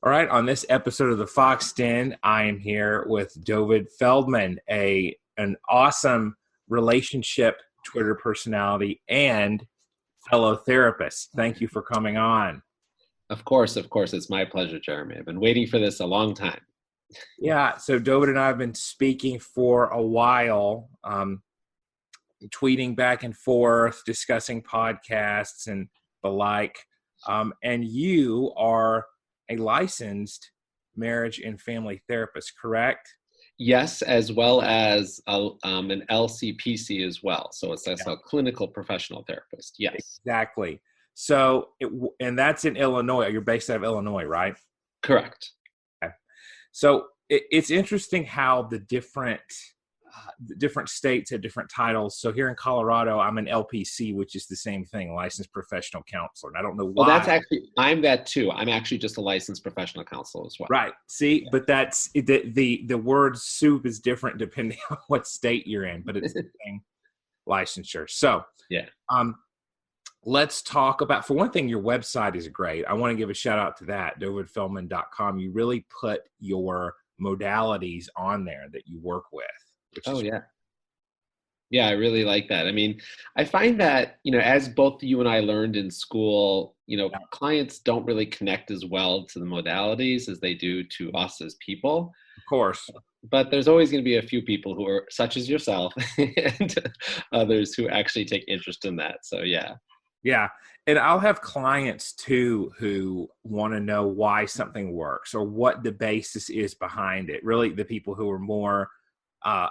All right, on this episode of the Fox Den, I am here with Dovid Feldman, an awesome relationship Twitter personality and fellow therapist. Thank you for coming on. Of course. It's my pleasure, Jeremy. I've been waiting for this a long time. Yeah, so Dovid and I have been speaking for a while, tweeting back and forth, discussing podcasts and the like. And you are a licensed marriage and family therapist, correct? Yes, as well as an LCPC as well. So that's a clinical professional therapist. Yes. Exactly. So, and that's in Illinois. You're based out of Illinois, right? Correct. Okay. So it's interesting how the different states have different titles. So here in Colorado, I'm an LPC, which is the same thing, licensed professional counselor. And I don't know why. Well, I'm that too. I'm actually just a licensed professional counselor as well. Right. See, yeah. But that's the word soup is different depending on what state you're in, but it's the same licensure. So yeah. Let's talk about, for one thing, your website is great. I want to give a shout out to that, dovidfeldman.com. You really put your modalities on there that you work with. Yeah, I really like that. I mean, I find that, as both you and I learned in school, clients don't really connect as well to the modalities as they do to us as people. Of course. But there's always going to be a few people who are, such as yourself, and others who actually take interest in that. So, yeah. Yeah. And I'll have clients too who want to know why something works or what the basis is behind it. Really, the people who are more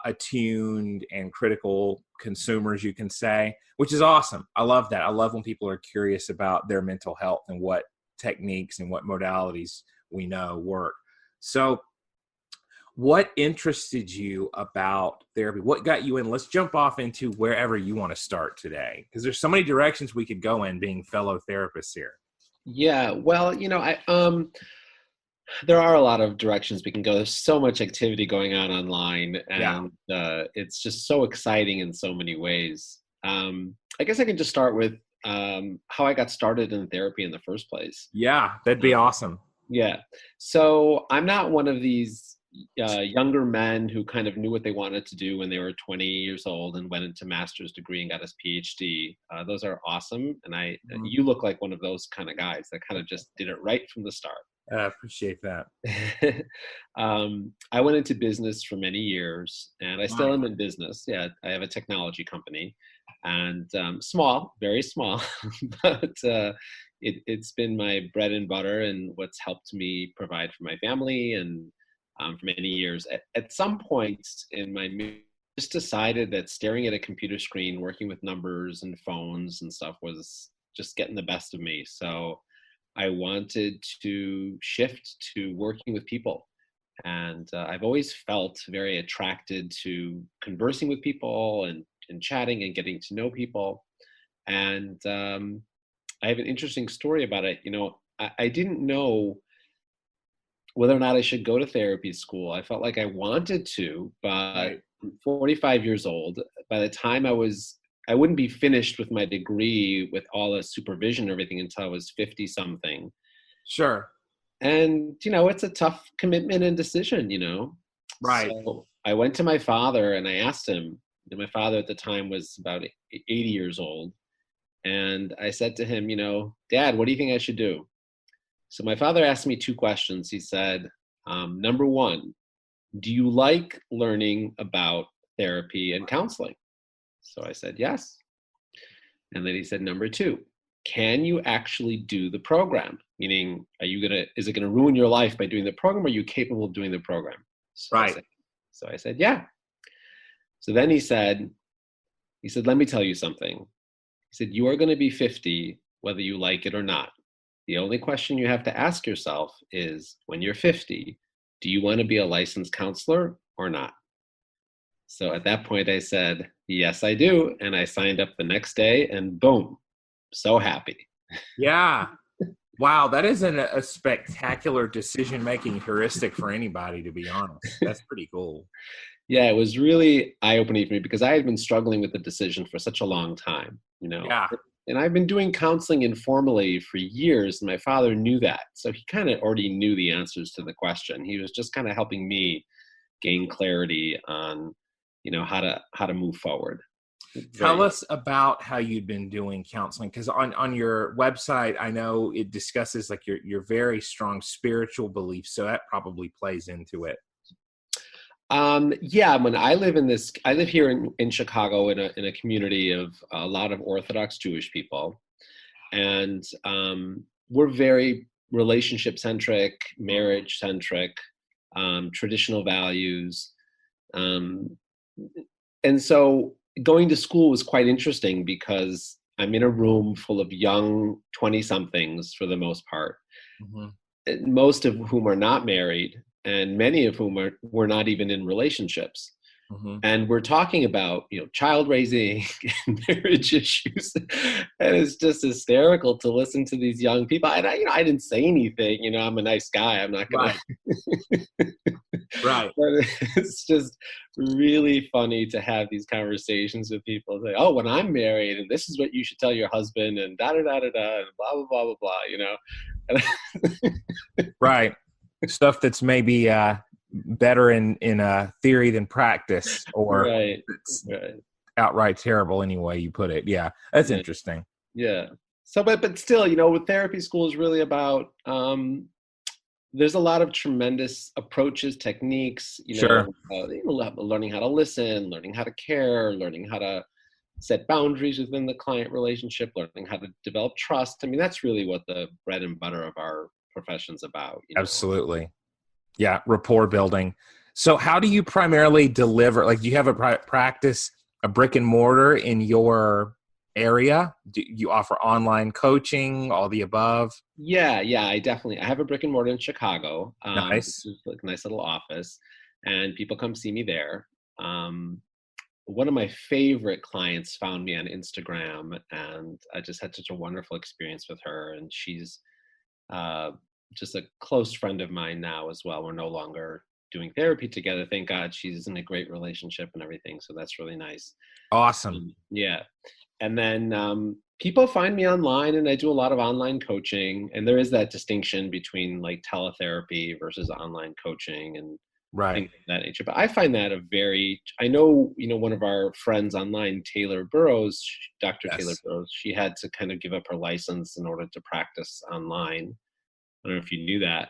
attuned and critical consumers, you can say, which is awesome. I love that. I love when people are curious about their mental health and what techniques and what modalities we know work. So what interested you about therapy? What got you in? Let's jump off into wherever you want to start today, because there's so many directions we could go in being fellow therapists here. Yeah, well, there are a lot of directions we can go. There's so much activity going on online, and it's just so exciting in so many ways. I guess I can just start with how I got started in therapy in the first place. Yeah, that'd be awesome. Yeah. So I'm not one of these younger men who kind of knew what they wanted to do when they were 20 years old and went into master's degree and got his PhD. Those are awesome. And you look like one of those kind of guys that kind of just did it right from the start. I appreciate that. I went into business for many years, and I still am in business. Yeah, I have a technology company, and small, very small, but it's been my bread and butter and what's helped me provide for my family and for many years. At some point in my just decided that staring at a computer screen, working with numbers and phones and stuff was just getting the best of me. So I wanted to shift to working with people. And I've always felt very attracted to conversing with people and chatting and getting to know people. And I have an interesting story about it. I didn't know whether or not I should go to therapy school. I felt like I wanted to, but I'm 45 years old. By the time I wouldn't be finished with my degree with all the supervision and everything until I was 50 something. Sure. And, it's a tough commitment and decision, Right. So I went to my father and I asked him, my father at the time was about 80 years old. And I said to him, Dad, what do you think I should do? So my father asked me two questions. He said, number one, do you like learning about therapy and counseling? So I said, yes. And then he said, number two, can you actually do the program? Meaning, is it going to ruin your life by doing the program? Or are you capable of doing the program? So right. I said, yeah. So then he said, let me tell you something. He said, you are going to be 50, whether you like it or not. The only question you have to ask yourself is, when you're 50, do you want to be a licensed counselor or not? So at that point I said, yes, I do. And I signed up the next day and boom, so happy. Yeah. Wow. That isn't a spectacular decision-making heuristic for anybody, to be honest. That's pretty cool. Yeah, it was really eye-opening for me because I had been struggling with the decision for such a long time. Yeah. And I've been doing counseling informally for years, and my father knew that. So he kind of already knew the answers to the question. He was just kind of helping me gain clarity on, how to move forward. Tell us about how you've been doing counseling, because on your website, I know it discusses like your very strong spiritual beliefs, so that probably plays into it. Yeah, when I live here in Chicago in a community of a lot of Orthodox Jewish people, and we're very relationship centric, marriage centric, traditional values, um, and so going to school was quite interesting because I'm in a room full of young 20 somethings for the most part, Mm-hmm. most of whom are not married, and many of whom were not even in relationships. Mm-hmm. And we're talking about, child raising and marriage issues, and it's just hysterical to listen to these young people. And I didn't say anything. I'm a nice guy. I'm not gonna. Right. But it's just really funny to have these conversations with people. Say, "Oh, when I'm married, and this is what you should tell your husband," and da da da da da, and blah blah blah blah blah. Right. Stuff that's maybe better in theory than practice, or Right. it's Right. outright terrible any way you put it. Yeah, that's Yeah. interesting. Yeah. So, but still, what therapy school is really about. There's a lot of tremendous approaches, techniques. Sure. Learning how to listen, learning how to care, learning how to set boundaries within the client relationship, learning how to develop trust. I mean, that's really what the bread and butter of our profession's about. Absolutely. Yeah, rapport building. So how do you primarily deliver? Like, do you have a practice, a brick and mortar in your area? Do you offer online coaching, all the above? Yeah, I have a brick and mortar in Chicago, which Nice. is like a nice little office, and people come see me there. Um, One of my favorite clients found me on Instagram, and I just had such a wonderful experience with her. And she's uh, just a close friend of mine now as well. We're no longer doing therapy together. Thank God. She's in a great relationship and everything. So that's really nice. Awesome. Yeah. And then people find me online, and I do a lot of online coaching. And there is that distinction between like teletherapy versus online coaching and Right. things of that nature. But I find that I know, one of our friends online, Taylor Burrows, Dr. Taylor Yes. Burrows, she had to kind of give up her license in order to practice online. I don't know if you knew that.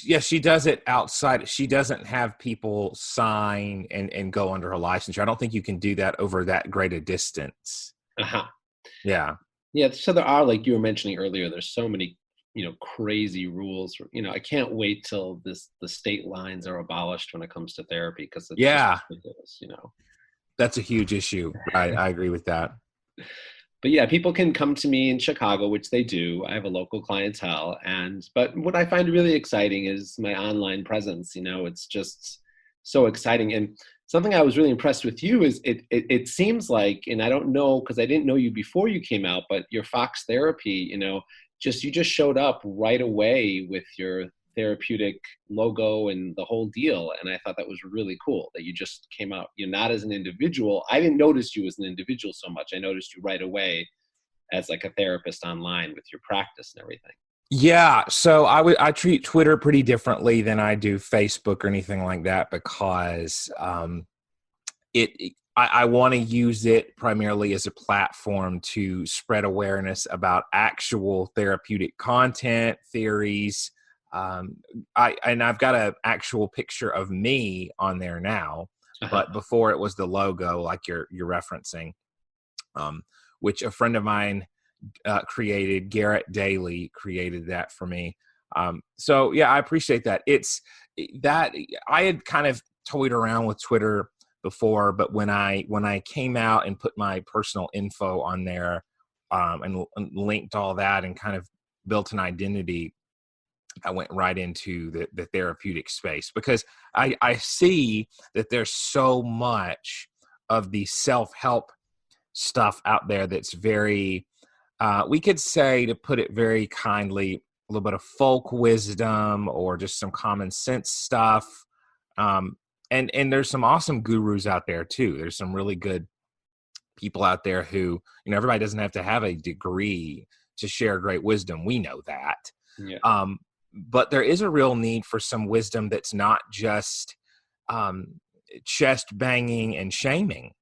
Yeah, she does it outside. She doesn't have people sign and go under her licensure. I don't think you can do that over that great a distance. Uh-huh. Yeah. Yeah, so there are, like you were mentioning earlier, there's so many, crazy rules. I can't wait till the state lines are abolished when it comes to therapy, because it's just Yeah. ridiculous. That's a huge issue. Right. I agree with that. But yeah, people can come to me in Chicago, which they do. I have a local clientele, but what I find really exciting is my online presence. It's just so exciting. And something I was really impressed with you is it seems like, and I don't know because I didn't know you before you came out, but your Fox Therapy, you just showed up right away with your therapeutic logo and the whole deal. And I thought that was really cool that you just came out, not as an individual. I didn't notice you as an individual so much. I noticed you right away as like a therapist online with your practice and everything. Yeah, so I treat Twitter pretty differently than I do Facebook or anything like that, because I want to use it primarily as a platform to spread awareness about actual therapeutic content, theories. I've got an actual picture of me on there now, but before it was the logo like you're referencing, which a friend of mine created. Garrett Daly created that for me. So yeah, I appreciate that. It's that I had kind of toyed around with Twitter before, but when I came out and put my personal info on there, and linked all that and kind of built an identity, I went right into the therapeutic space, because I see that there's so much of the self-help stuff out there that's very, we could say, to put it very kindly, a little bit of folk wisdom or just some common sense stuff. And there's some awesome gurus out there too. There's some really good people out there who, everybody doesn't have to have a degree to share great wisdom. We know that. Yeah. But there is a real need for some wisdom that's not just chest banging and shaming.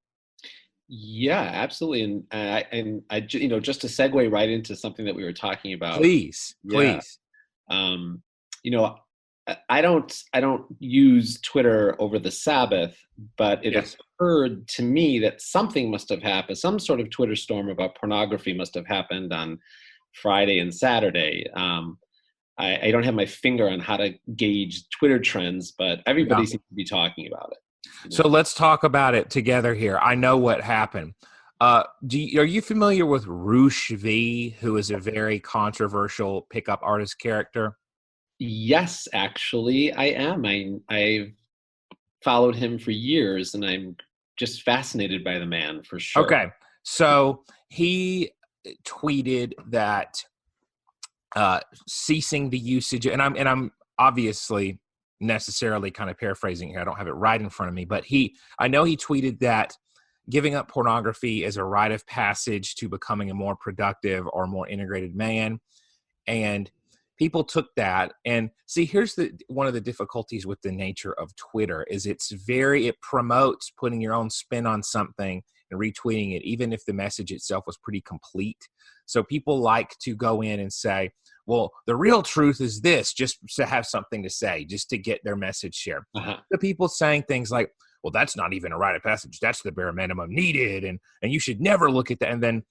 Yeah, absolutely. Just to segue right into something that we were talking about. Please, Yeah. please. You know, I don't use Twitter over the Sabbath, but it Yes. occurred to me that something must have happened. Some sort of Twitter storm about pornography must have happened on Friday and Saturday. I don't have my finger on how to gauge Twitter trends, but everybody Yeah. seems to be talking about it. So let's talk about it together here. I know what happened. Are you familiar with Roosh V, who is a very controversial pickup artist character? Yes, actually, I am. I've followed him for years, and I'm just fascinated by the man for sure. Okay. So he tweeted that ceasing the usage, and I'm obviously necessarily kind of paraphrasing here. I don't have it right in front of me, but I know he tweeted that giving up pornography is a rite of passage to becoming a more productive or more integrated man. And people took that, and see, here's one of the difficulties with the nature of Twitter is it promotes putting your own spin on something and retweeting it, even if the message itself was pretty complete. So people like to go in and say, well, the real truth is this, just to have something to say, just to get their message shared. Uh-huh. The people saying things like, well, that's not even a rite of passage, that's the bare minimum needed, and you should never look at that. And then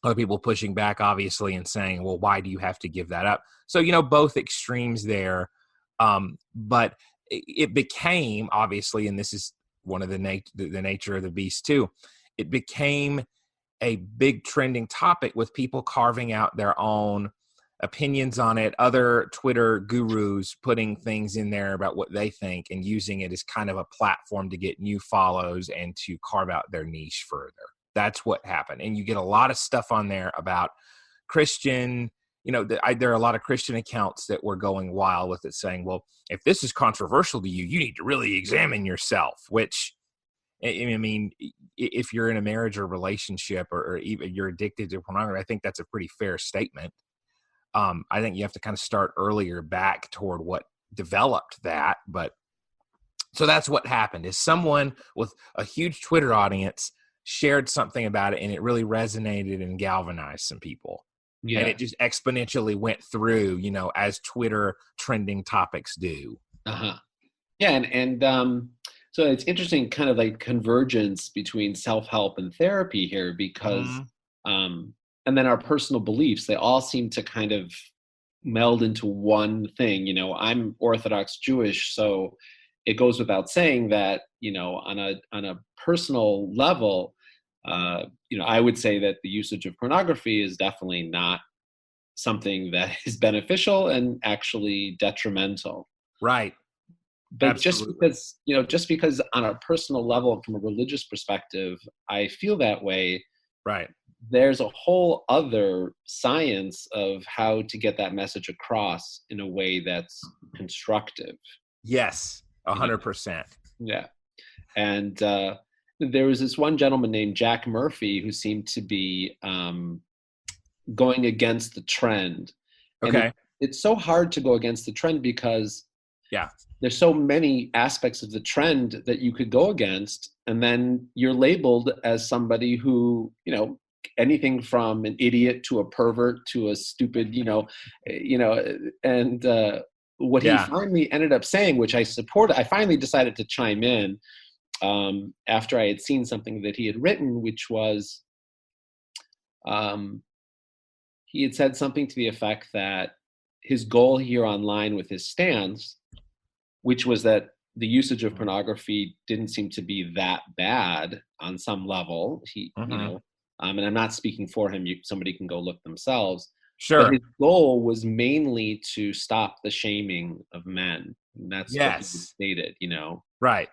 other people pushing back, obviously, and saying, well, why do you have to give that up? So, both extremes there. But it became, obviously, and this is one of the nature of the beast too, it became a big trending topic with people carving out their own opinions on it, other Twitter gurus putting things in there about what they think and using it as kind of a platform to get new follows and to carve out their niche further. That's what happened. And you get a lot of stuff on there about Christian, there are a lot of Christian accounts that were going wild with it, saying, well, if this is controversial to you, you need to really examine yourself, which, I mean, if you're in a marriage or relationship or even you're addicted to pornography, I think that's a pretty fair statement. I think you have to kind of start earlier back toward what developed that. But so that's what happened is someone with a huge Twitter audience shared something about it, and it really resonated and galvanized some people. Yeah. And it just exponentially went through, as Twitter trending topics do. Uh-huh. Yeah, and so it's interesting, kind of like convergence between self-help and therapy here, because and then our personal beliefs, they all seem to kind of meld into one thing. I'm Orthodox Jewish, so it goes without saying that, on a personal level, I would say that the usage of pornography is definitely not something that is beneficial and actually detrimental. Right. But Absolutely. just because on a personal level, from a religious perspective, I feel that way. Right. There's a whole other science of how to get that message across in a way that's constructive. Yes. 100%. Yeah. And there was this one gentleman named Jack Murphy who seemed to be going against the trend. Okay. And it's so hard to go against the trend because yeah, there's so many aspects of the trend that you could go against, and then you're labeled as somebody who, anything from an idiot to a pervert to a stupid, and what he finally ended up saying, which I support, I finally decided to chime in after I had seen something that he had written, which was, he had said something to the effect that his goal here online with his stance, which was that the usage of pornography didn't seem to be that bad on some level. And I'm not speaking for him. Somebody can go look themselves. Sure. But his goal was mainly to stop the shaming of men. And that's what he stated, Right.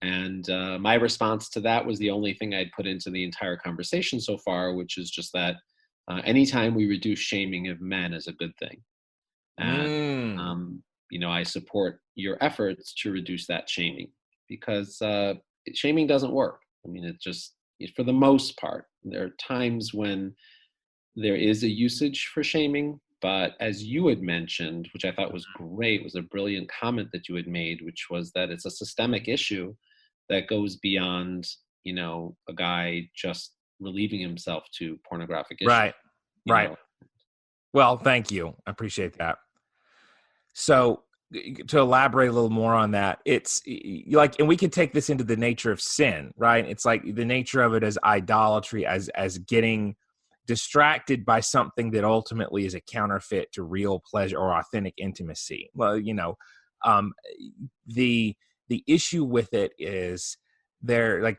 And my response to that was the only thing I'd put into the entire conversation so far, which is just that anytime we reduce shaming of men is a good thing. And, I support your efforts to reduce that shaming, because shaming doesn't work. I mean, it just, for the most part. There are times when there is a usage for shaming, but as you had mentioned, which I thought was great, was a brilliant comment that you had made, which was that it's a systemic issue that goes beyond, a guy just relieving himself to pornographic issues. Right. Right. Well, thank you. I appreciate that. So to elaborate a little more on that, it's like, and we can take this into the nature of sin, right? It's like the nature of it as idolatry, as getting distracted by something that ultimately is a counterfeit to real pleasure or authentic intimacy. Well, the issue with it is there's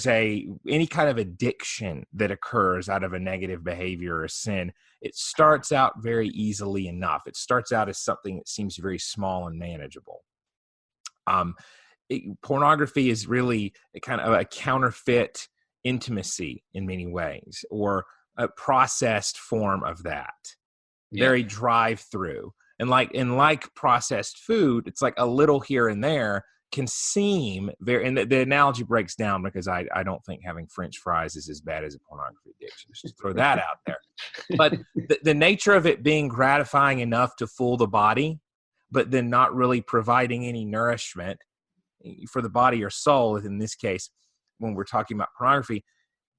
any kind of addiction that occurs out of a negative behavior or sin. It starts out very easily enough. It starts out as something that seems very small and manageable. Pornography is really a kind of a counterfeit intimacy in many ways, or a processed form of that. Yeah. Very drive-through. And like processed food, it's like a little here and there can seem very, and the analogy breaks down because I don't think having French fries is as bad as a pornography addiction. Just throw that out there. But the nature of it being gratifying enough to fool the body, but then not really providing any nourishment for the body or soul, in this case, when we're talking about pornography,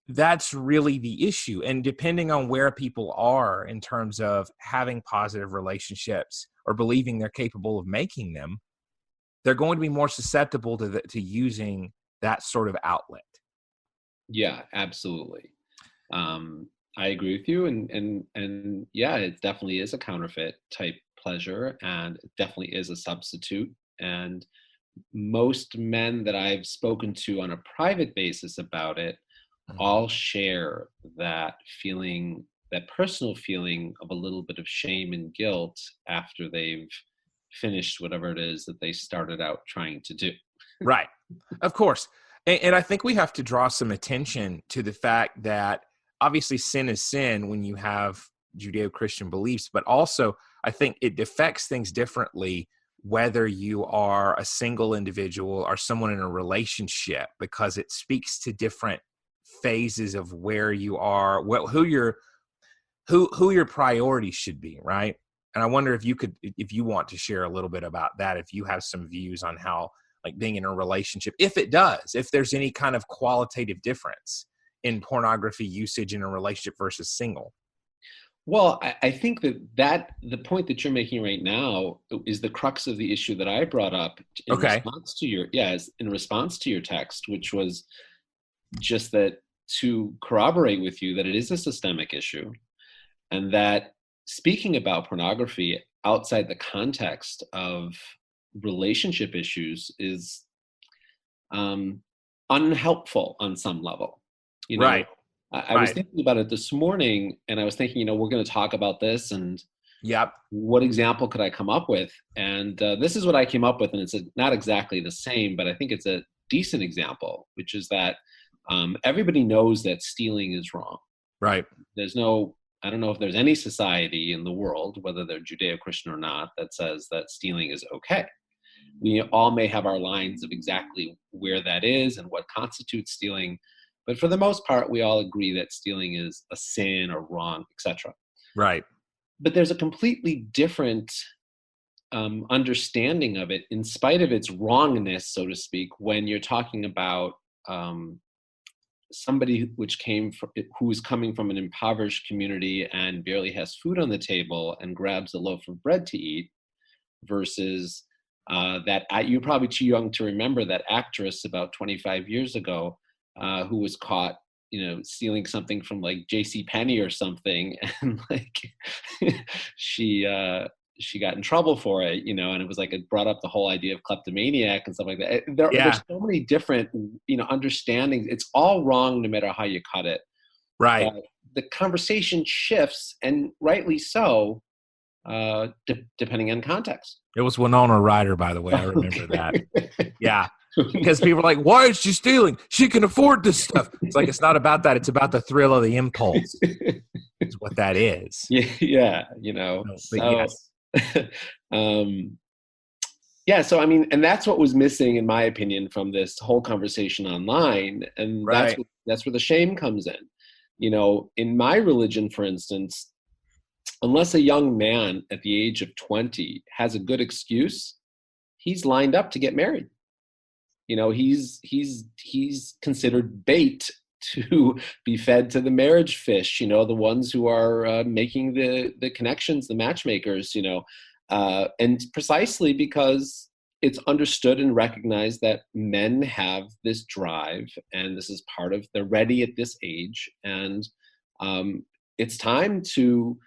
that's really the issue. And depending on where people are in terms of having positive relationships or believing they're capable of making them, they're going to be more susceptible to using that sort of outlet. Yeah, absolutely. I agree with you. And yeah, it definitely is a counterfeit type pleasure, and it definitely is a substitute. And most men that I've spoken to on a private basis about it all share that feeling, that personal feeling of a little bit of shame and guilt after they've finished whatever it is that they started out trying to do. Right. Of course. And I think we have to draw some attention to the fact that obviously sin is sin when you have Judeo-Christian beliefs, but also I think it affects things differently whether you are a single individual or someone in a relationship, because it speaks to different phases of where you are, who your priorities should be, right? And I wonder if you want to share a little bit about that, if you have some views on how, like, being in a relationship, if there's any kind of qualitative difference in pornography usage in a relationship versus single. Well, I think that the point that you're making right now is the crux of the issue that I brought up in response to your text, which was just that, to corroborate with you that it is a systemic issue, and that speaking about pornography outside the context of relationship issues is unhelpful on some level. Right. I was thinking about it this morning, and I was thinking, we're going to talk about this, and what example could I come up with? And this is what I came up with, and it's not exactly the same, but I think it's a decent example, which is that everybody knows that stealing is wrong. Right. I don't know if there's any society in the world, whether they're Judeo-Christian or not, that says that stealing is okay. We all may have our lines of exactly where that is and what constitutes stealing, but for the most part, we all agree that stealing is a sin or wrong, etc. Right. But there's a completely different understanding of it, in spite of its wrongness, so to speak, when you're talking about somebody who is coming from an impoverished community and barely has food on the table and grabs a loaf of bread to eat, versus you're probably too young to remember that actress about 25 years ago who was caught, stealing something from like JCPenney or something, and she got in trouble for it, and it was like, it brought up the whole idea of kleptomaniac and stuff like that. There's so many different, understandings. It's all wrong no matter how you cut it. Right. The conversation shifts, and rightly so, depending on context. It was Winona Ryder, by the way. I remember that. Yeah. Because people are like, why is she stealing? She can afford this stuff. It's like, it's not about that. It's about the thrill of the impulse. It's what that is. Yeah. But yes. Yeah, so I mean, and that's what was missing, in my opinion, from this whole conversation online, and Right. that's where the shame comes in. You know, in my religion, for instance, unless a young man at the age of 20 has a good excuse, he's lined up to get married. You know, he's considered bait to be fed to the marriage fish. You know, the ones who are making the connections, the matchmakers. You know, and precisely because it's understood and recognized that men have this drive, and this is part of they're ready at this age, and it's time to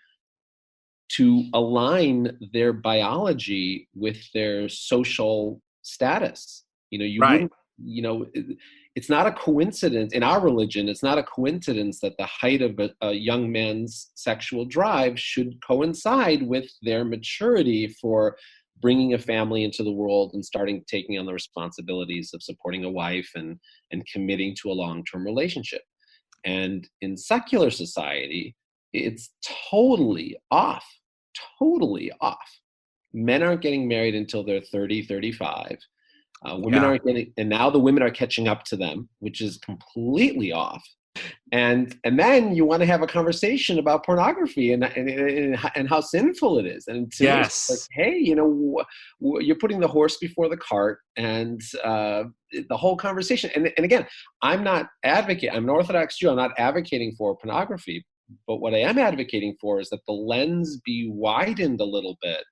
align their biology with their social status. You know, you Right. wouldn't, you know, it's not a coincidence in our religion. It's not a coincidence that the height of a young man's sexual drive should coincide with their maturity for bringing a family into the world and starting taking on the responsibilities of supporting a wife and committing to a long-term relationship. And in secular society, it's totally off, totally off. Men aren't getting married until they're 30, 35. Women Yeah. aren't getting, and now the women are catching up to them, which is completely off. And then you want to have a conversation about pornography and how sinful it is. And to me, it's like, Yes. hey, you know, you're putting the horse before the cart, and the whole conversation. And again, I'm not advocate. I'm an Orthodox Jew. I'm not advocating for pornography, but what I am advocating for is that the lens be widened a little bit,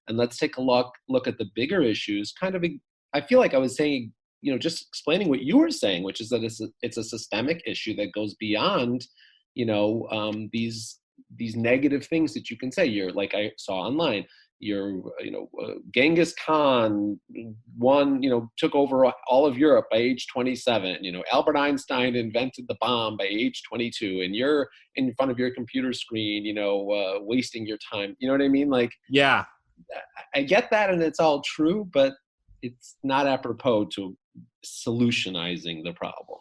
and let's take a look at the bigger issues. I feel like I was saying, you know, just explaining what you were saying, which is that it's a systemic issue that goes beyond, you know, these negative things that you can say. You're like I saw online. Genghis Khan took over all of Europe by age 27. You know, Albert Einstein invented the bomb by age 22, and you're in front of your computer screen, you know, wasting your time. You know what I mean? Like, Yeah. I get that, and it's all true, but it's not apropos to solutionizing the problem.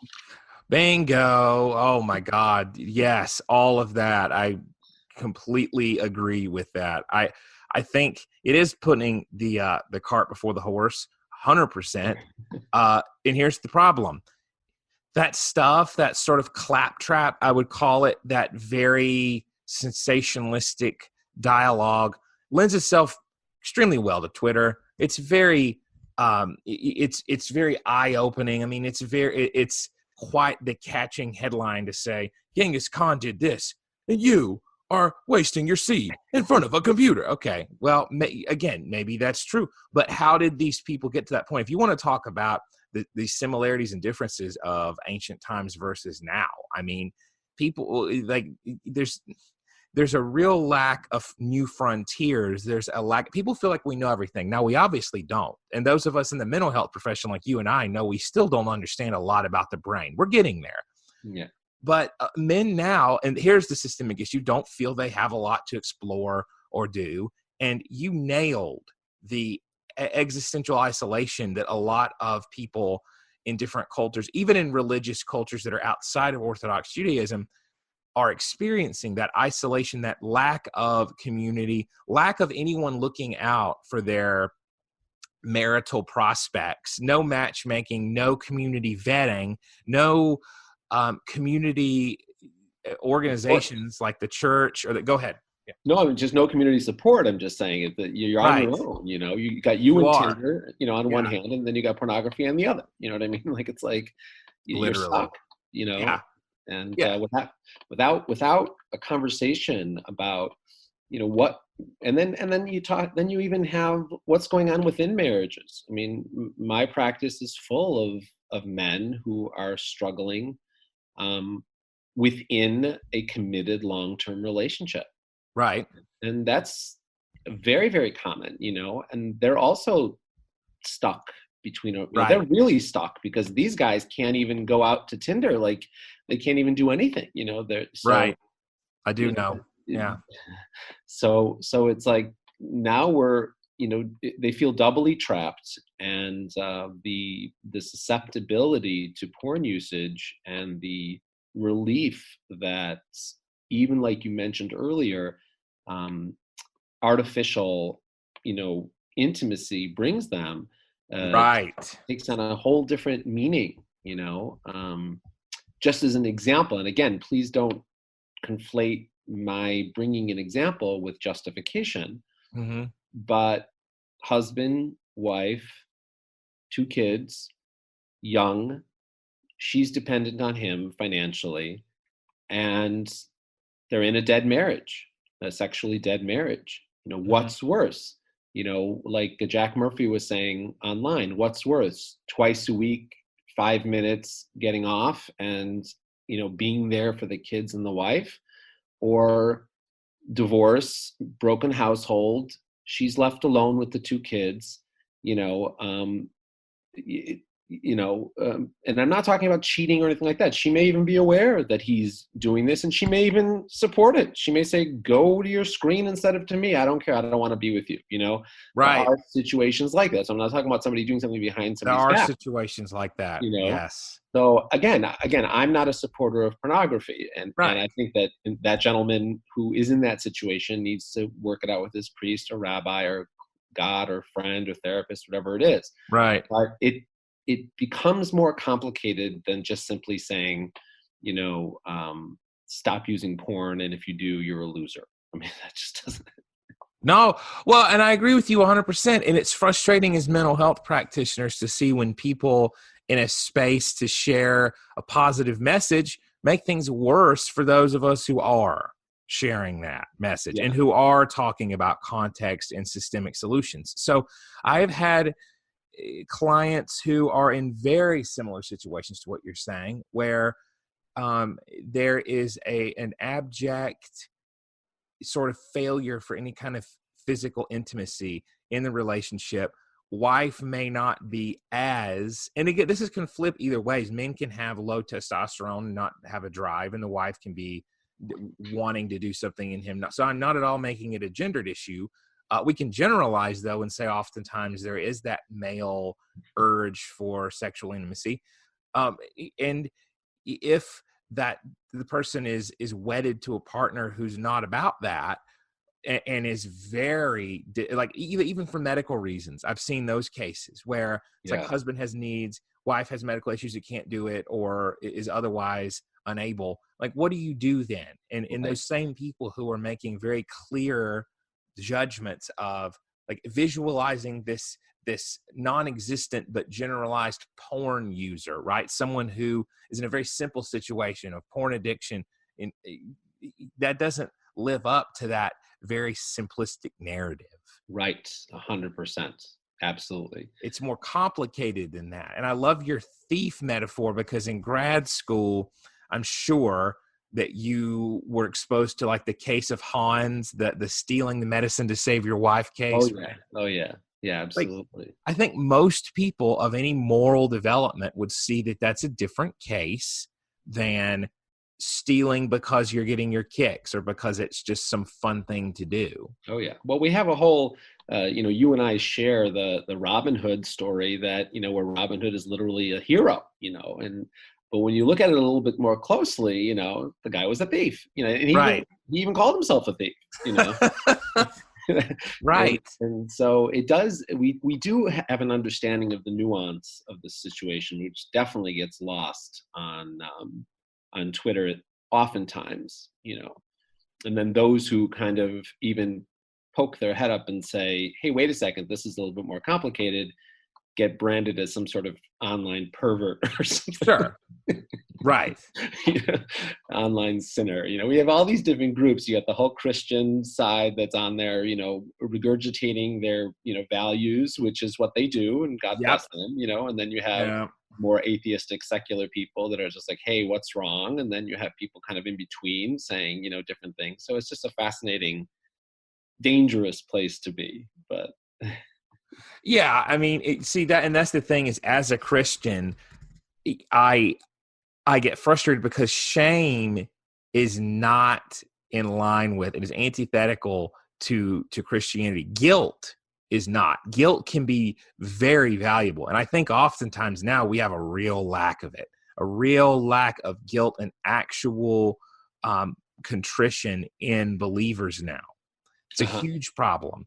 Bingo. Oh my God. Yes, all of that. I completely agree with that. I think it is putting the cart before the horse, 100%. And here's the problem. That stuff, that sort of claptrap, I would call it, that very sensationalistic dialogue lends itself extremely well to Twitter. It's very it's very eye-opening. I mean, it's quite the catching headline to say Genghis Khan did this and you are wasting your seed in front of a computer. Okay, well, again, maybe that's true, but how did these people get to that point? If you want to talk about the similarities and differences of ancient times versus now, I mean, people like there's a real lack of new frontiers. There's a lack. People feel like we know everything. Now, we obviously don't. And those of us in the mental health profession like you and I know we still don't understand a lot about the brain. We're getting there. Yeah. But men now, and here's the systemic issue, don't feel they have a lot to explore or do. And you nailed the existential isolation that a lot of people in different cultures, even in religious cultures that are outside of Orthodox Judaism, are experiencing. That isolation, that lack of community, lack of anyone looking out for their marital prospects, no matchmaking, no community vetting, no community organizations like the church or go ahead. Yeah. No, I mean, just no community support. I'm just saying it that you're on Right. your own. You know, you got you You and are. Tinder, you know, on one Yeah. hand, and then you got pornography on the other. You know what I mean? Like it's like you're Literally. stuck. You know, Yeah. and Yeah. without a conversation about, you know, what, and then you talk, then you even have what's going on within marriages. I mean, my practice is full of men who are struggling um, within a committed long-term relationship, Right. and that's very, very common. You know, and they're also stuck between, you know, they're Right. really stuck because these guys can't even go out to Tinder. Like they can't even do anything, you know, they're so, Right. I do you know, know. Yeah. so it's like now we're, you know, they feel doubly trapped, and the susceptibility to porn usage and the relief that, even like you mentioned earlier, um, artificial, you know, intimacy brings them, Right. takes on a whole different meaning, just as an example. And again, please don't conflate my bringing an example with justification, Mm-hmm. but husband, wife, 2 kids, young, she's dependent on him financially, and they're in a dead marriage, a sexually dead marriage. Mm-hmm. What's worse? Like Jack Murphy was saying online, what's worse? Twice a week, 5 minutes getting off and, being there for the kids and the wife, or divorce, broken household, she's left alone with the 2 kids, you know, um, and I'm not talking about cheating or anything like that. She may even be aware that he's doing this, and she may even support it. She may say, go to your screen instead of to me. I don't care. I don't want to be with you. There Right. are situations like that. So I'm not talking about somebody doing something behind There somebody's are back. situations like that. Yes. So again, I'm not a supporter of pornography. And I think that that gentleman who is in that situation needs to work it out with his priest or rabbi or God or friend or therapist, whatever it is. Right. But it becomes more complicated than just simply saying, stop using porn, and if you do, you're a loser. I mean, that just doesn't. No, well, and I agree with you 100%. And it's frustrating as mental health practitioners to see when people in a space to share a positive message make things worse for those of us who are sharing that message and who are talking about context and systemic solutions. So I have had clients who are in very similar situations to what you're saying, where there is an abject sort of failure for any kind of physical intimacy in the relationship. Wife may not be as, and again, this can flip either ways. Men can have low testosterone and not have a drive, and the wife can be wanting to do something in him. So I'm not at all making it a gendered issue. We can generalize, though, and say oftentimes there is that male urge for sexual intimacy. And if that the person is wedded to a partner who's not about that, and is very like, even for medical reasons, I've seen those cases where it's like husband has needs, wife has medical issues that can't do it or is otherwise unable. Like, what do you do then? And in those same people who are making very clear judgments of like visualizing this non-existent but generalized porn user, right? Someone who is in a very simple situation of porn addiction, and that doesn't live up to that very simplistic narrative. Right. 100%. Absolutely. It's more complicated than that. And I love your thief metaphor, because in grad school, I'm sure that you were exposed to like the case of Hans, the stealing the medicine to save your wife case. Oh yeah. Yeah, absolutely. Like, I think most people of any moral development would see that that's a different case than stealing because you're getting your kicks or because it's just some fun thing to do. Oh yeah. Well, we have a whole, you and I share the Robin Hood story that, where Robin Hood is literally a hero, but when you look at it a little bit more closely, the guy was a thief, and he even called himself a thief, Right. And so it does, we do have an understanding of the nuance of the situation, which definitely gets lost on Twitter oftentimes, and then those who kind of even poke their head up and say, hey, wait a second, this is a little bit more complicated, get branded as some sort of online pervert or something. Sure. Right. Online sinner. We have all these different groups. You got the whole Christian side that's on there, regurgitating their, values, which is what they do, and God bless them, and then you have more atheistic, secular people that are just like, hey, what's wrong? And then you have people kind of in between saying, different things. So it's just a fascinating, dangerous place to be. But yeah, I mean, see that, and that's the thing is, as a Christian, I get frustrated because shame is not in line with, it is antithetical to Christianity. Guilt is not. Guilt can be very valuable. And I think oftentimes now we have a real lack of it, a real lack of guilt and actual contrition in believers now. It's a huge problem.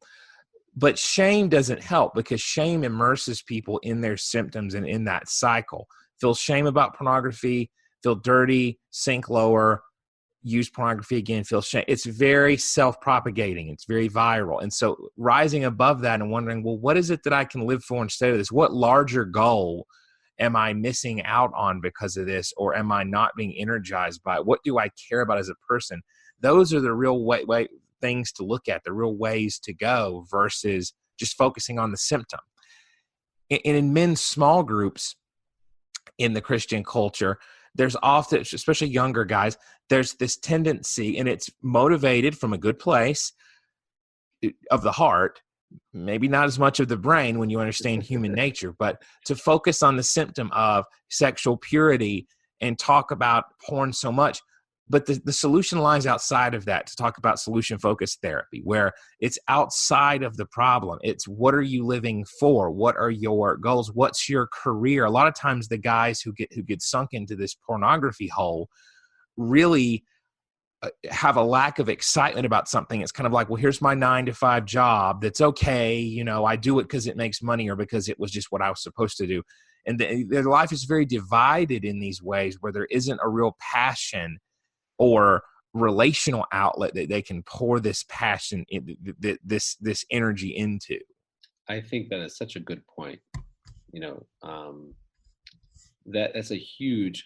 But shame doesn't help, because shame immerses people in their symptoms and in that cycle. Feel shame about pornography, feel dirty, sink lower, use pornography again, feel shame. It's very self-propagating. It's very viral. And so rising above that and wondering, well, what is it that I can live for instead of this? What larger goal am I missing out on because of this? Or am I not being energized by it? What do I care about as a person? Those are the real way things to look at, the real ways to go, versus just focusing on the symptom. And in men's small groups in the Christian culture, there's often, especially younger guys, there's this tendency, and it's motivated from a good place of the heart, maybe not as much of the brain when you understand human nature, but to focus on the symptom of sexual purity and talk about porn so much. But the solution lies outside of that, to talk about solution-focused therapy, where it's outside of the problem. It's, what are you living for? What are your goals? What's your career? A lot of times the guys who get sunk into this pornography hole really have a lack of excitement about something. It's kind of like, well, here's my 9-to-5 job. That's okay. You know, I do it because it makes money, or because it was just what I was supposed to do. And their life is very divided in these ways, where there isn't a real passion or relational outlet that they can pour this passion, this energy into. I think that is such a good point. You know, that's a huge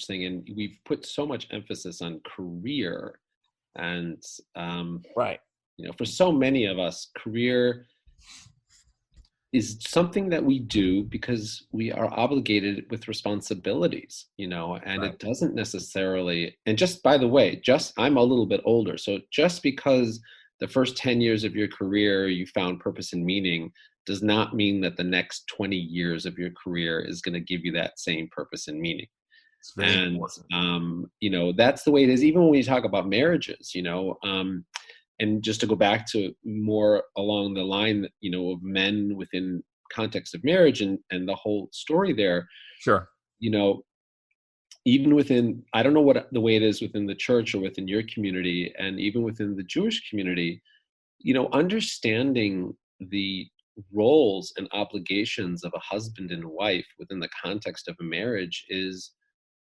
thing, and we've put so much emphasis on career, and Right. you know, for so many of us, career is something that we do because we are obligated with responsibilities, you know, and Right. it doesn't necessarily, and just by the way, I'm a little bit older. So just because the first 10 years of your career, you found purpose and meaning, does not mean that the next 20 years of your career is going to give you that same purpose and meaning. It's very And, important. you know, that's the way it is, even when we talk about marriages, you know, and just to go back to more along the line, you know, of men within context of marriage and the whole story there, Sure. you know, even within, I don't know what the way it is within the church or within your community, and even within the Jewish community, you know, understanding the roles and obligations of a husband and wife within the context of a marriage is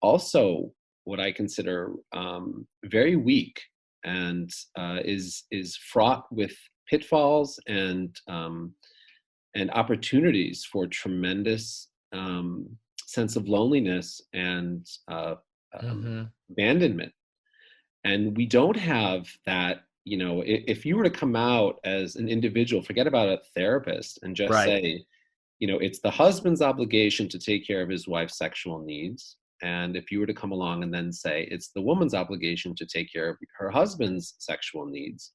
also what I consider very weak, and is fraught with pitfalls and opportunities for tremendous sense of loneliness and Mm-hmm. abandonment. And we don't have that. You know, if you were to come out as an individual, forget about a therapist, and just Right. say, you know, it's the husband's obligation to take care of his wife's sexual needs. And if you were to come along and then say it's the woman's obligation to take care of her husband's sexual needs,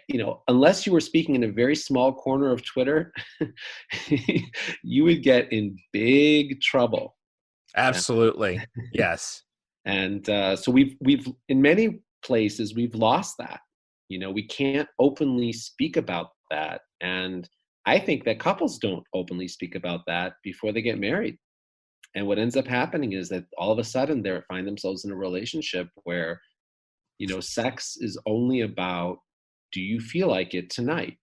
you know, unless you were speaking in a very small corner of Twitter, you would get in big trouble. Absolutely. Yes. And so we've in many places we've lost that. You know, we can't openly speak about that, and I think that couples don't openly speak about that before they get married. And what ends up happening is that all of a sudden they find themselves in a relationship where, you know, sex is only about, do you feel like it tonight?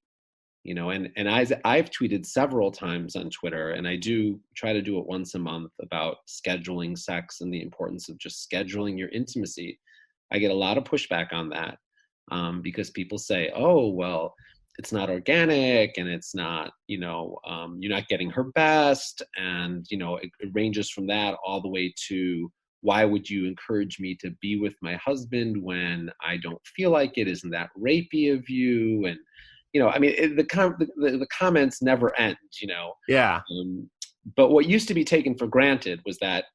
You know, and I've tweeted several times on Twitter, and I do try to do it once a month, about scheduling sex and the importance of just scheduling your intimacy. I get a lot of pushback on that because people say, oh, well, it's not organic, and it's not, you know, you're not getting her best. And, you know, it ranges from that all the way to, why would you encourage me to be with my husband when I don't feel like it? Isn't that rapey of you? And, you know, I mean, the comments never end, you know. Yeah. But what used to be taken for granted was that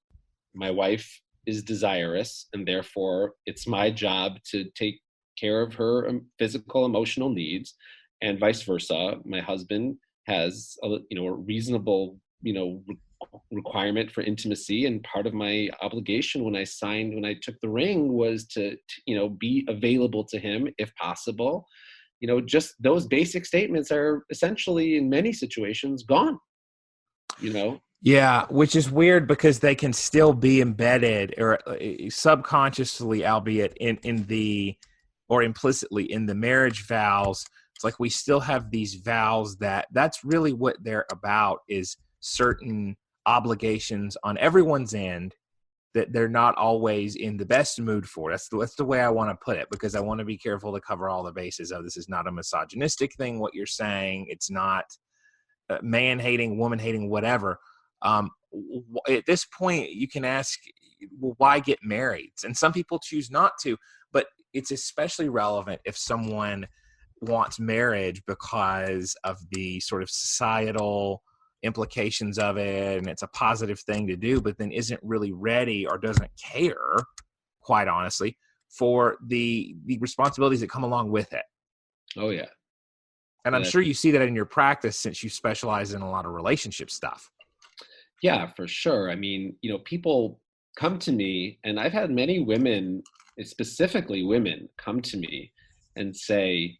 my wife is desirous, and therefore it's my job to take care of her physical, emotional needs, and vice versa. My husband has a reasonable, you know, requirement for intimacy, and part of my obligation when I took the ring was to you know, be available to him if possible. You know, just those basic statements are essentially in many situations gone, you know. Yeah, which is weird, because they can still be embedded, or subconsciously, albeit in the, or implicitly in the marriage vows, It's like we still have these vows that's really what they're about, is certain obligations on everyone's end that they're not always in the best mood for. That's the way I want to put it, because I want to be careful to cover all the bases of this is not a misogynistic thing, what you're saying. It's not man-hating, woman-hating, whatever. At this point, you can ask, well, why get married? And some people choose not to, but it's especially relevant if someone wants marriage because of the sort of societal implications of it, and it's a positive thing to do, but then isn't really ready or doesn't care, quite honestly, for the responsibilities that come along with it. Oh yeah. And I'm sure you see that in your practice, since you specialize in a lot of relationship stuff. Yeah, for sure. I mean, people come to me, and I've had many women, specifically women, come to me and say,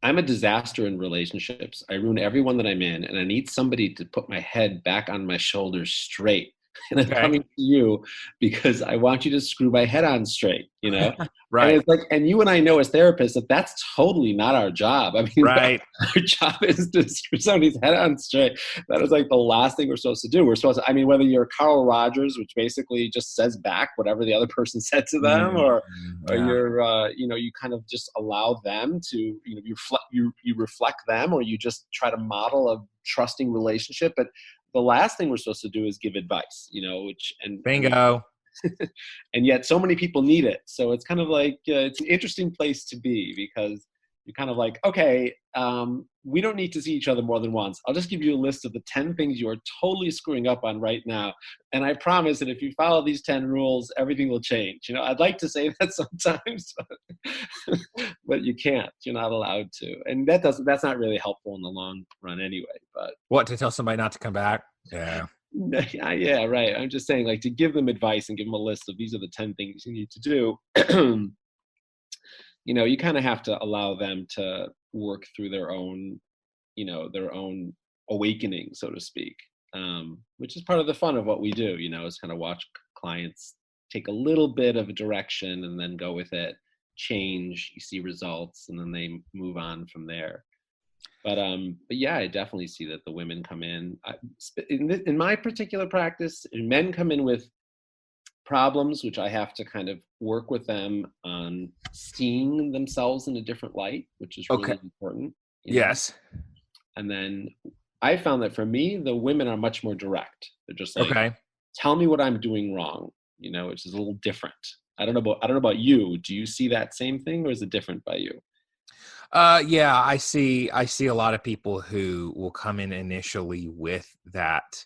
I'm a disaster in relationships. I ruin everyone that I'm in, and I need somebody to put my head back on my shoulders straight. And I'm coming to you because I want you to screw my head on straight, Right. And it's like, and you and I know as therapists that's totally not our job. I mean, right. Our job is to screw somebody's head on straight. That is like the last thing we're supposed to do. We're supposed to, I mean, whether you're Carl Rogers, which basically just says back whatever the other person said to them, or you're, you kind of just allow them to, you reflect them, or you just try to model a trusting relationship. But the last thing we're supposed to do is give advice, bingo. And yet so many people need it. So it's kind of like, it's an interesting place to be, because you're kind of like, okay, we don't need to see each other more than once. I'll just give you a list of the 10 things you are totally screwing up on right now. And I promise that if you follow these 10 rules, everything will change. I'd like to say that sometimes, but you can't. You're not allowed to. And that's not really helpful in the long run anyway. But what, to tell somebody not to come back? Yeah. Yeah, right. I'm just saying, like, to give them advice and give them a list of these are the 10 things you need to do. You kind of have to allow them to work through their own awakening, so to speak, which is part of the fun of what we do, is kind of watch clients take a little bit of a direction and then go with it, change, you see results, and then they move on from there. But yeah, I definitely see that the women come in my particular practice, and men come in with problems, which I have to kind of work with them on seeing themselves in a different light, which is really important. Yes. And then I found that for me, the women are much more direct. They're just like, tell me what I'm doing wrong, which is a little different. I don't know about you. Do you see that same thing, or is it different by you? Yeah, I see a lot of people who will come in initially with that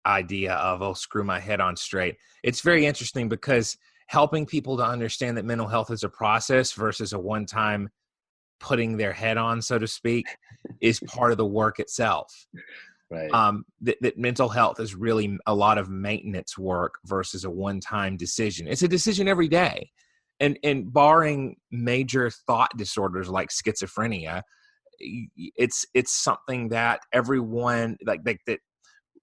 idea of, oh, screw my head on straight. It's very interesting, because helping people to understand that mental health is a process versus a one-time putting their head on, so to speak, is part of the work itself. Right. That mental health is really a lot of maintenance work versus a one-time decision. It's a decision every day. And barring major thought disorders like schizophrenia, it's something that everyone, like that,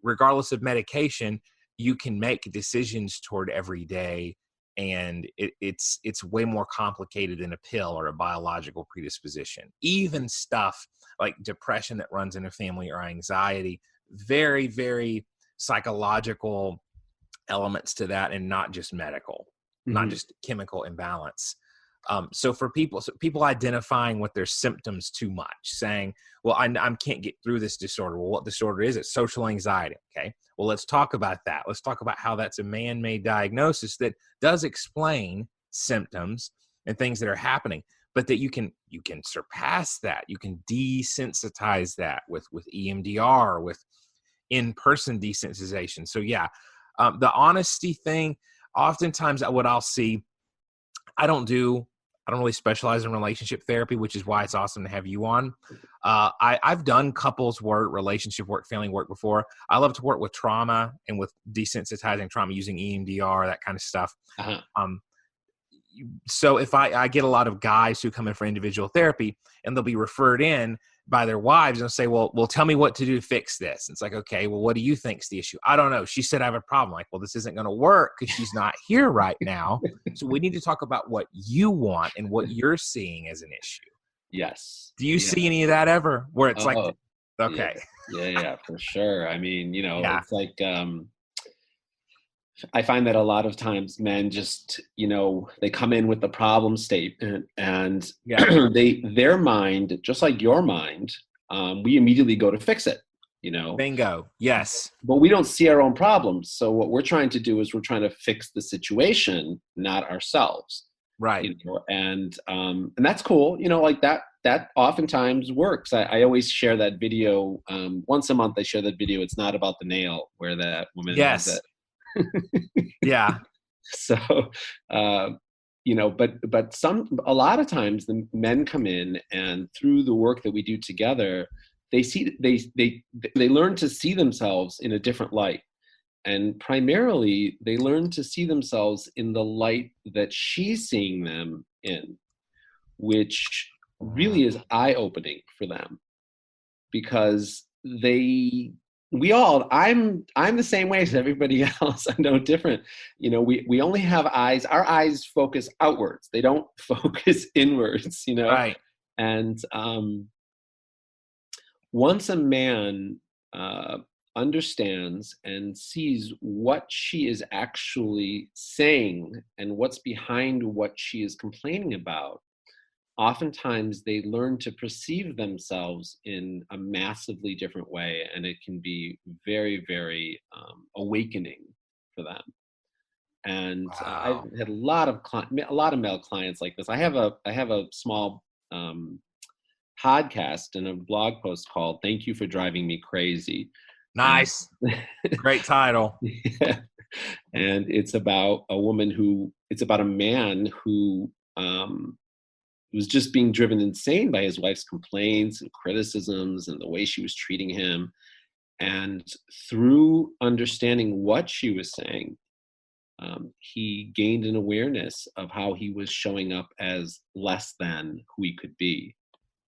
regardless of medication, you can make decisions toward every day. And it's way more complicated than a pill or a biological predisposition. Even stuff like depression that runs in a family, or anxiety, very, very psychological elements to that, and not just medical. Not just chemical imbalance. So for people identifying with their symptoms too much, saying, well, I can't get through this disorder. Well, what disorder is it? Social anxiety. Okay. Well, let's talk about that. Let's talk about how that's a man-made diagnosis that does explain symptoms and things that are happening, but that you can surpass that. You can desensitize that with EMDR, with in-person desensitization. So yeah, the honesty thing, oftentimes what I'll see, I don't really specialize in relationship therapy, which is why it's awesome to have you on. I've done couples work, relationship work, family work before. I love to work with trauma and with desensitizing trauma using EMDR, that kind of stuff. So if I get a lot of guys who come in for individual therapy, and they'll be referred in by their wives and say, well, tell me what to do to fix this. And it's like, okay, well, what do you think's the issue? I don't know. She said I have a problem. Like, well, this isn't going to work because she's not here right now. So we need to talk about what you want and what you're seeing as an issue. Yes. Do you Yeah. see any of that ever where it's like, Oh, yeah. okay. Yeah, for sure. I mean, Yeah. it's like, I find that a lot of times men just, they come in with the problem statement, and Yeah. their mind, just like your mind, we immediately go to fix it, Bingo. Yes. but we don't see our own problems. So what we're trying to do is we're trying to fix the situation, not ourselves. Right. And that's cool. Like that oftentimes works. I always share that video. Once a month I share that video. It's not about the nail, where that woman has Yes. that. Yeah. So, but a lot of times the men come in, and through the work that we do together, they learn to see themselves in a different light. And primarily they learn to see themselves in the light that she's seeing them in, which really is eye-opening for them, because I'm the same way as everybody else. I'm no different. We only have eyes. Our eyes focus outwards. They don't focus inwards, Right. And once a man understands and sees what she is actually saying and what's behind what she is complaining about, oftentimes they learn to perceive themselves in a massively different way, and it can be very, very awakening for them. And I've Wow. had a lot of male clients like this. I have a small podcast and a blog post called "Thank You for Driving Me Crazy." And Nice. Great title. yeah. And it's about a man who was just being driven insane by his wife's complaints and criticisms and the way she was treating him. And through understanding what she was saying, he gained an awareness of how he was showing up as less than who he could be.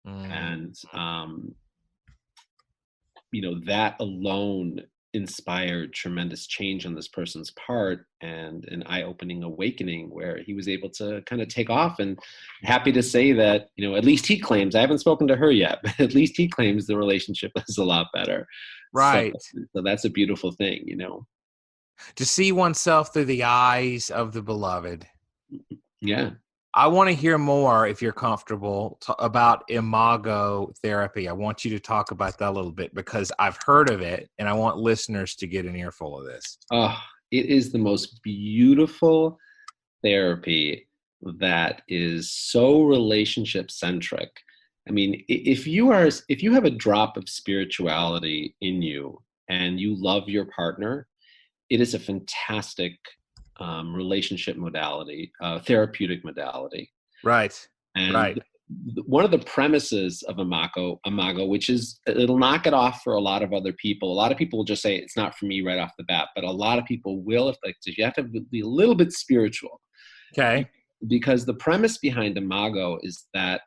And that alone inspired tremendous change on this person's part, and an eye-opening awakening where he was able to kind of take off. And happy to say that, at least he claims, I haven't spoken to her yet, but at least he claims the relationship is a lot better. Right. So that's a beautiful thing, To see oneself through the eyes of the beloved. Yeah. I want to hear more, if you're comfortable, about Imago Therapy. I want you to talk about that a little bit, because I've heard of it and I want listeners to get an earful of this. Oh, it is the most beautiful therapy that is so relationship centric. I mean, if you have a drop of spirituality in you and you love your partner, it is a fantastic relationship modality, therapeutic modality. Right. And Right. one of the premises of Imago, which is, it'll knock it off for a lot of other people. A lot of people will just say it's not for me right off the bat, but a lot of people will, if you have to be a little bit spiritual. Okay. Because the premise behind Imago is that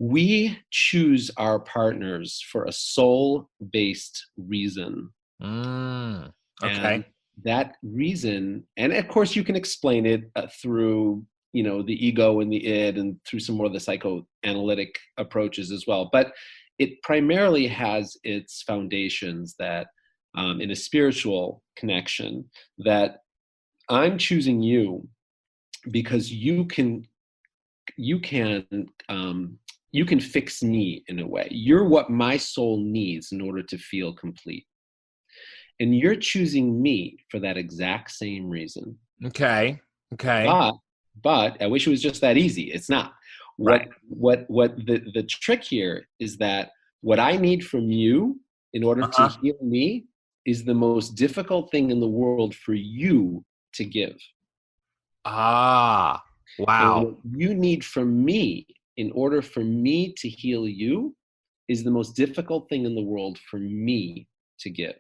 we choose our partners for a soul-based reason. Okay. And that reason, and of course you can explain it through, the ego and the id, and through some more of the psychoanalytic approaches as well. But it primarily has its foundations that in a spiritual connection, that I'm choosing you because you can fix me in a way. You're what my soul needs in order to feel complete. And you're choosing me for that exact same reason. Okay. But I wish it was just that easy. It's not. Right. What the trick here is that what I need from you in order to heal me is the most difficult thing in the world for you to give. Wow. And what you need from me in order for me to heal you is the most difficult thing in the world for me to give.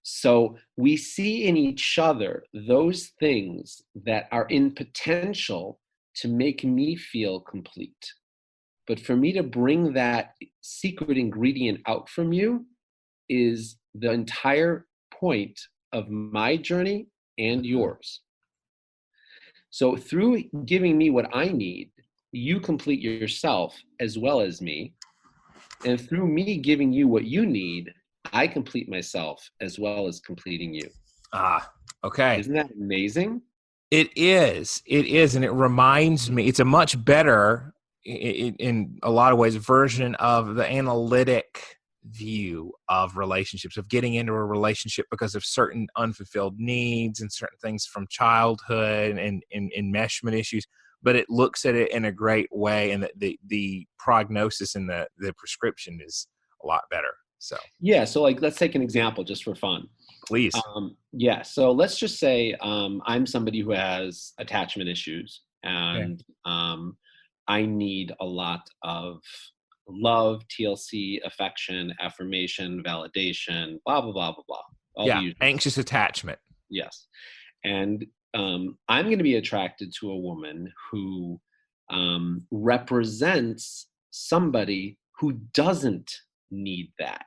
So we see in each other those things that are in potential to make me feel complete. But for me to bring that secret ingredient out from you is the entire point of my journey and yours. So through giving me what I need, you complete yourself as well as me. And through me giving you what you need, I complete myself as well as completing you. Ah, okay. Isn't that amazing? It is. It is. And it reminds me, it's a much better, in a lot of ways, version of the analytic view of relationships, of getting into a relationship because of certain unfulfilled needs and certain things from childhood and enmeshment issues. But it looks at it in a great way, and the prognosis and the prescription is a lot better. So, Yeah. So, like, let's take an example just for fun. please. Yeah. So let's just say I'm somebody who has attachment issues, Okay. and I need a lot of love, TLC, affection, affirmation, validation, blah, blah, blah, blah, blah. All the Yeah. usual stuff. Anxious attachment. Yes. And I'm going to be attracted to a woman who represents somebody who doesn't need that,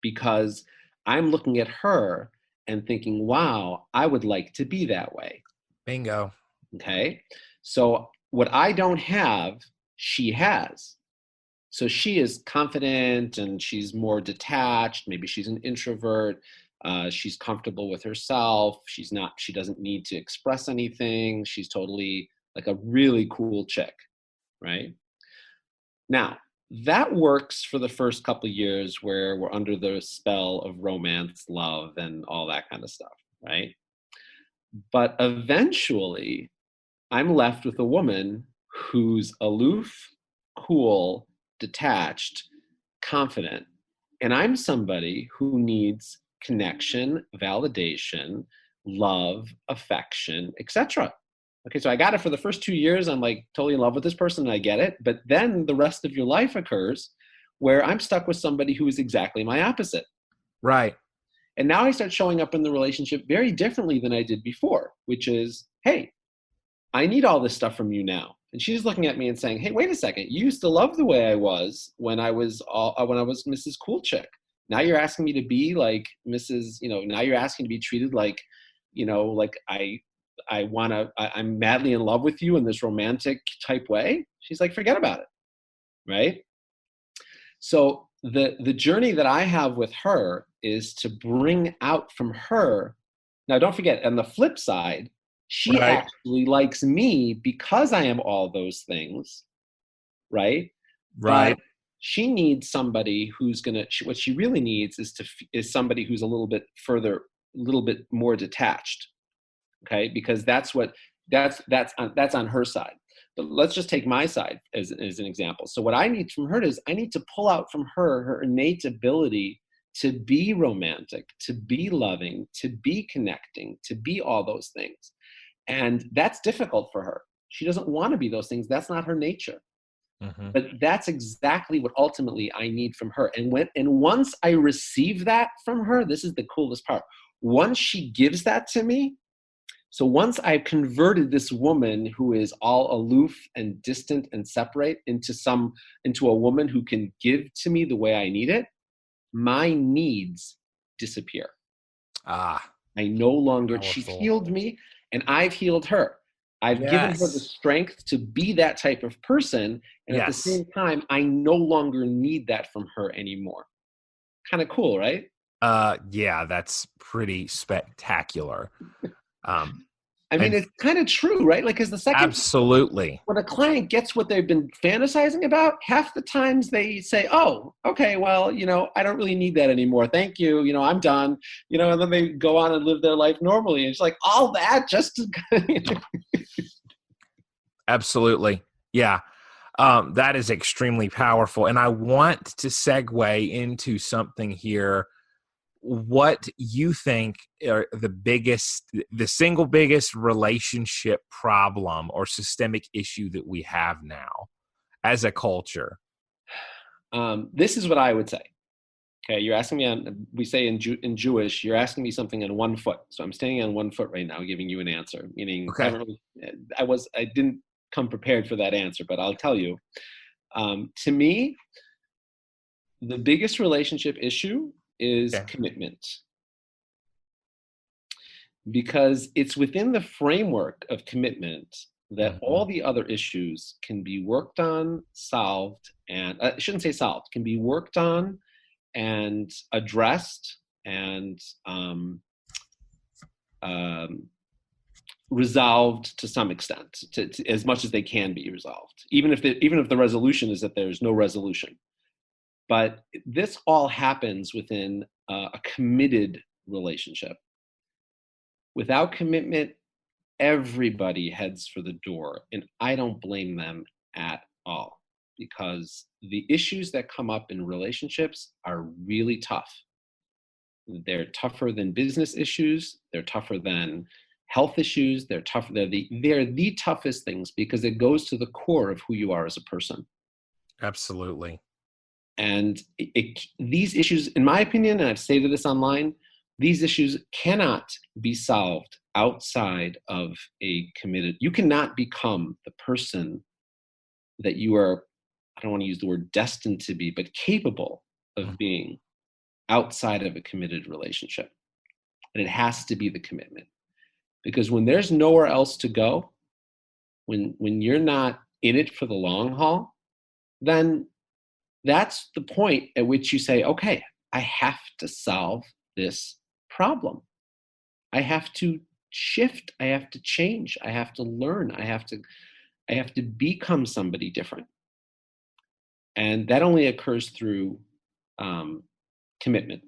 because I'm looking at her and thinking, wow, I would like to be that way. Bingo. Okay. So what I don't have, she has. So she is confident and she's more detached. Maybe she's an introvert. She's comfortable with herself. She doesn't need to express anything. She's totally like a really cool chick, right? Now, that works for the first couple of years where we're under the spell of romance, love, and all that kind of stuff, right? But eventually, I'm left with a woman who's aloof, cool, detached, confident. And I'm somebody who needs connection, validation, love, affection, etc. Okay, so I got it for the first 2 years. I'm like totally in love with this person and I get it. But then the rest of your life occurs where I'm stuck with somebody who is exactly my opposite. Right. And now I start showing up in the relationship very differently than I did before, which is, hey, I need all this stuff from you now. And she's looking at me and saying, hey, wait a second. You used to love the way I was when I was Mrs. Cool Chick. Now you're asking me to be like Mrs. Now you're asking to be treated like, like I'm madly in love with you in this romantic type way. She's like, forget about it. Right. So the journey that I have with her is to bring out from her. Now, don't forget, on the flip side, she Right. actually likes me because I am all those things, right? But Right. she needs somebody who's what she really needs is somebody who's a little bit more detached, okay? Because that's on her side. But let's just take my side as an example. So what I need from her is I need to pull out from her innate ability to be romantic, to be loving, to be connecting, to be all those things. And that's difficult for her. She doesn't want to be those things. That's not her nature. Mm-hmm. But that's exactly what ultimately I need from her. And once I receive that from her, this is the coolest part. Once she gives that to me, so once I've converted this woman who is all aloof and distant and separate into a woman who can give to me the way I need it, my needs disappear. Ah, I no longer, she's powerful. healed me and I've healed her. I've given her the Yes. strength to be that type of person. And at the Yes. same time, I no longer need that from her anymore. Kind of cool, right? Yeah, that's pretty spectacular. Um, I mean, and it's kind of true, right? Like, because the second absolutely. when a client gets what they've been fantasizing about, half the times they say, oh, okay, well, I don't really need that anymore. Thank you. I'm done. And then they go on and live their life normally. And it's like all that just to Absolutely. Yeah. That is extremely powerful. And I want to segue into something here. What you think are the single biggest relationship problem or systemic issue that we have now as a culture? This is what I would say. Okay, you're asking me we say in Jewish, you're asking me something on 1 foot. So I'm standing on 1 foot right now, giving you an answer, meaning Okay. I didn't come prepared for that answer, but I'll tell you. To me, the biggest relationship issue is Okay. commitment, because it's within the framework of commitment that all the other issues can be worked on, solved, and I shouldn't say solved, can be worked on and addressed and resolved to some extent, to as much as they can be resolved, even if the resolution is that there's no resolution. But this all happens within a committed relationship. Without commitment, everybody heads for the door, and I don't blame them at all, because the issues that come up in relationships are really tough. They're tougher than business issues. They're tougher than health issues. They're the toughest things, because it goes to the core of who you are as a person. Absolutely. And these issues, in my opinion, and I've stated this online, these issues cannot be solved outside of a committed. You cannot become the person that you are, I don't want to use the word destined to be, but capable of being outside of a committed relationship. And it has to be the commitment. Because when there's nowhere else to go, when you're not in it for the long haul, then that's the point at which you say, okay, I have to solve this problem. I have to shift. I have to change. I have to learn. I have to become somebody different. And that only occurs through commitment.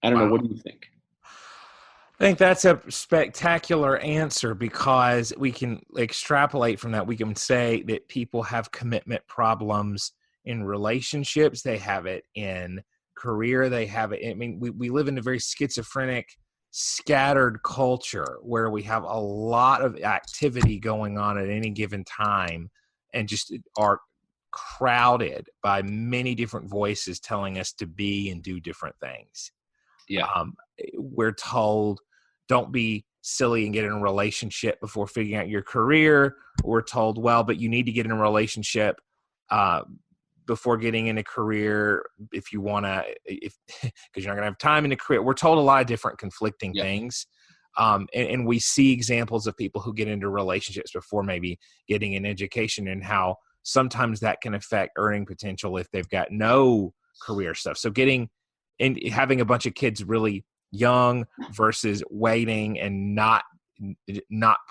I don't know. What do you think? I think that's a spectacular answer, because we can extrapolate from that. We can say that people have commitment problems in relationships. They have it in career. They have it. I mean, we live in a very schizophrenic, scattered culture where we have a lot of activity going on at any given time, and just are crowded by many different voices telling us to be and do different things. Yeah. We're told, don't be silly and get in a relationship before figuring out your career. We're told, well, but you need to get in a relationship before getting in a career if you want to, because you're not going to have time in a career. We're told a lot of different conflicting things. And we see examples of people who get into relationships before maybe getting an education, and how sometimes that can affect earning potential if they've got no career stuff. So having a bunch of kids really young versus waiting and not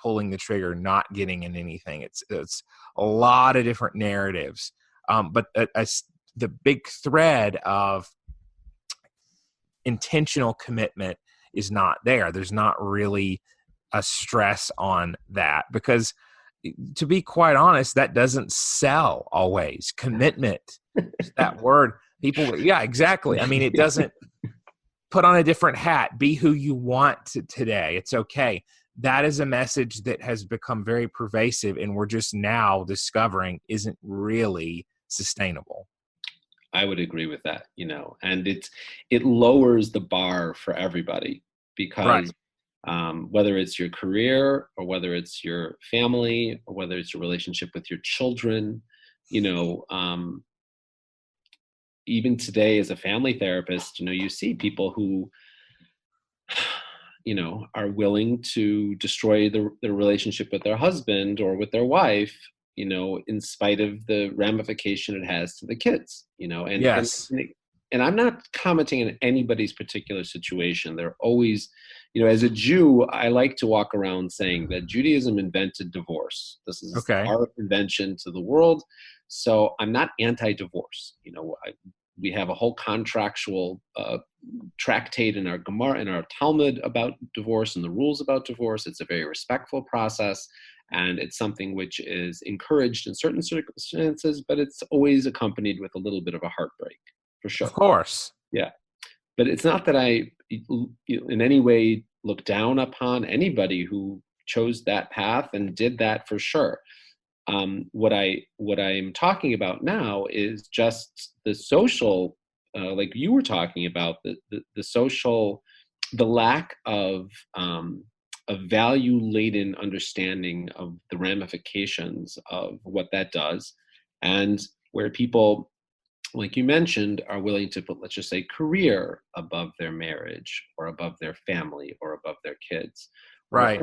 pulling the trigger, not getting in anything. It's a lot of different narratives. But the big thread of intentional commitment is not there. There's not really a stress on that, because, to be quite honest, that doesn't sell always. Commitment, that word, people, yeah, exactly. I mean, it doesn't put on a different hat, be who you want today. It's okay. That is a message that has become very pervasive, and we're just now discovering isn't really sustainable. I would agree with that, and it lowers the bar for everybody, because whether it's your career, or whether it's your family, or whether it's your relationship with your children, even today as a family therapist, you see people who, are willing to destroy their relationship with their husband or with their wife, in spite of the ramification it has to the kids, and yes. And I'm not commenting on anybody's particular situation. They're always, as a Jew, I like to walk around saying that Judaism invented divorce. This is our invention to the world. So I'm not anti-divorce. We have a whole contractual tractate in our Gemara, in our Talmud, about divorce and the rules about divorce. It's a very respectful process, and it's something which is encouraged in certain circumstances, but it's always accompanied with a little bit of a heartbreak, for sure. Of course. Yeah. But it's not that I in any way look down upon anybody who chose that path and did that, for sure. What I'm talking about now is just the social, like you were talking about, the social, the lack of a value-laden understanding of the ramifications of what that does, and where people, like you mentioned, are willing to put, let's just say, career above their marriage, or above their family, or above their kids, or Right.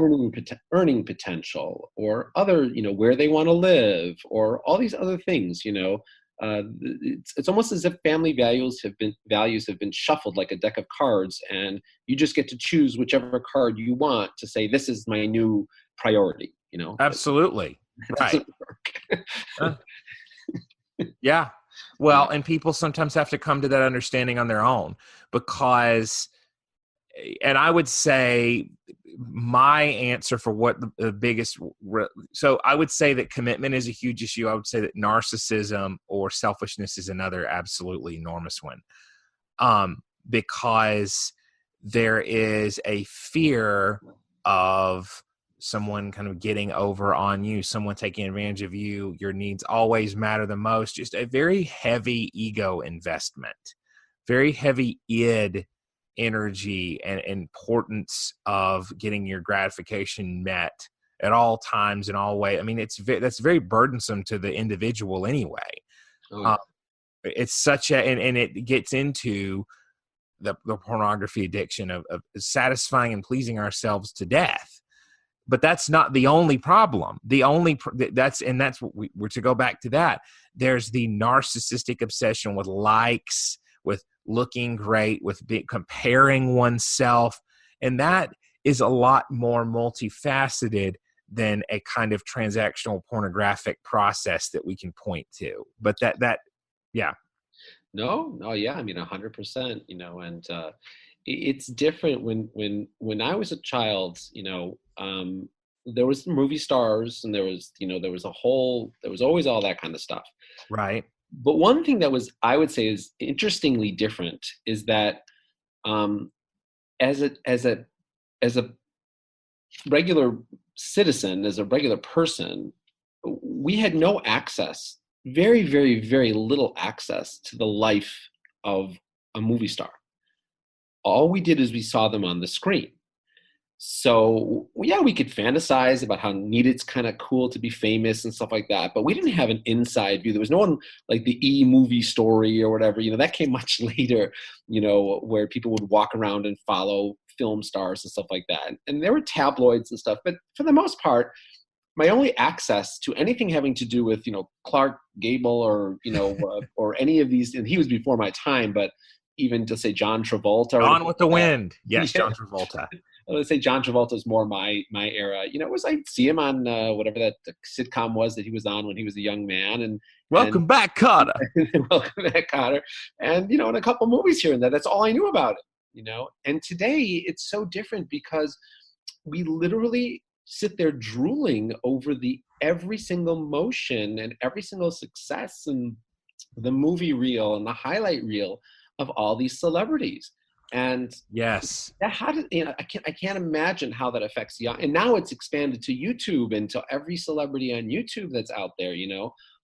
earning potential, or other, where they want to live, or all these other things. It's almost as if family values have been shuffled like a deck of cards, and you just get to choose whichever card you want to say, this is my new priority. But Absolutely. it Right. doesn't work. Uh, yeah. Well, and people sometimes have to come to that understanding on their own, because, and I would say my answer for what the biggest, so I would say that commitment is a huge issue. I would say that narcissism or selfishness is another absolutely enormous one. Because there is a fear of someone kind of getting over on you, someone taking advantage of you, your needs always matter the most, just a very heavy ego investment, very heavy id energy and importance of getting your gratification met at all times and all way. I mean, that's very burdensome to the individual anyway. Oh, yeah. It's such a, and it gets into the pornography addiction of satisfying and pleasing ourselves to death. But that's not the only problem. That's what we're to go back to that. There's the narcissistic obsession with likes, with looking great, with comparing oneself. And that is a lot more multifaceted than a kind of transactional pornographic process that we can point to. But yeah. No, yeah, I mean, 100%, and it's different when I was a child. There was movie stars, and there was always all that kind of stuff. Right. But one thing that I would say is interestingly different is that, as a regular citizen, as a regular person, we had no access, very, very, very little access to the life of a movie star. All we did is we saw them on the screen. So yeah, we could fantasize about how neat it's kind of cool to be famous and stuff like that, but we didn't have an inside view. There was no one like the movie story or whatever, that came much later, where people would walk around and follow film stars and stuff like that. And there were tabloids and stuff, but for the most part, my only access to anything having to do with, Clark Gable or, or any of these, and he was before my time, but even to say John Travolta. Gone with the Wind. Yes, yeah. John Travolta. Let's say John Travolta is more my era. It was like see him on whatever that sitcom was that he was on when he was a young man, and Welcome Back, Kotter. Welcome Back, Kotter, and in a couple movies here and there. That's all I knew about it. And today it's so different because we literally sit there drooling over every single motion and every single success and the movie reel and the highlight reel of all these celebrities. And yes, how did I can't imagine how that affects young. And now it's expanded to YouTube and to every celebrity on YouTube that's out there.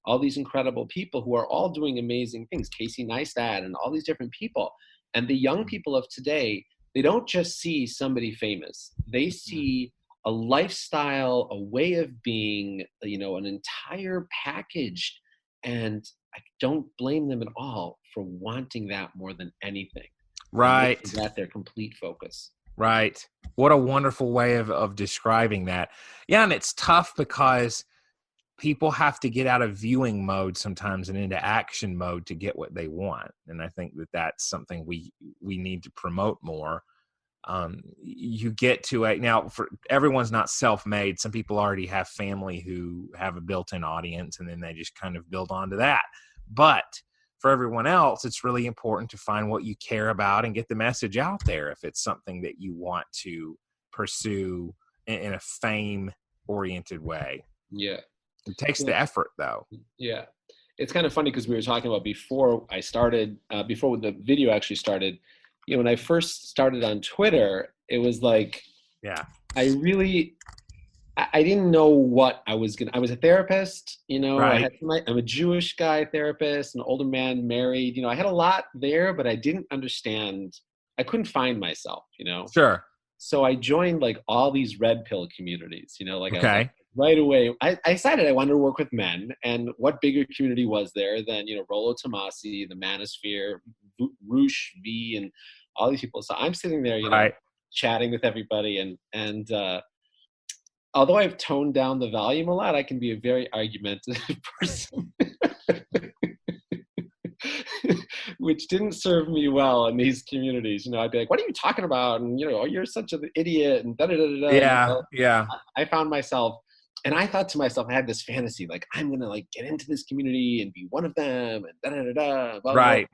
All these incredible people who are all doing amazing things. Casey Neistat and all these different people. And the young people of today, they don't just see somebody famous. They see a lifestyle, a way of being, an entire package. And I don't blame them at all for wanting that more than anything. Right. That's their complete focus. Right. What a wonderful way of describing that. Yeah, and it's tough because people have to get out of viewing mode sometimes and into action mode to get what they want. And I think that that's something we need to promote more. You get to now, for everyone's not self-made. Some people already have family who have a built-in audience, and then they just kind of build onto that. But for everyone else, it's really important to find what you care about and get the message out there if it's something that you want to pursue in a fame-oriented way. Yeah. It takes the effort, though. Yeah. It's kind of funny because we were talking about before I started, before the video actually started, when I first started on Twitter, it was like, yeah, I didn't know what I was I was a therapist, right. I'm a Jewish guy therapist, an older man married, I had a lot there, but I didn't understand. I couldn't find myself, Sure. So I joined like all these red pill communities, okay. I was like, right away, I decided I wanted to work with men, and what bigger community was there than, Rollo Tomasi, the Manosphere, Roosh V, and all these people. So I'm sitting there, right. chatting with everybody, and although I've toned down the volume a lot, I can be a very argumentative person, which didn't serve me well in these communities. You know, I'd be like, "What are you talking about?" And, you know, "Oh, you're such an idiot," and da da da da da. You Yeah, know, yeah, I found myself, and I thought to myself, I had this fantasy, like, I'm gonna like get into this community and be one of them, and da da da da, blah blah. right.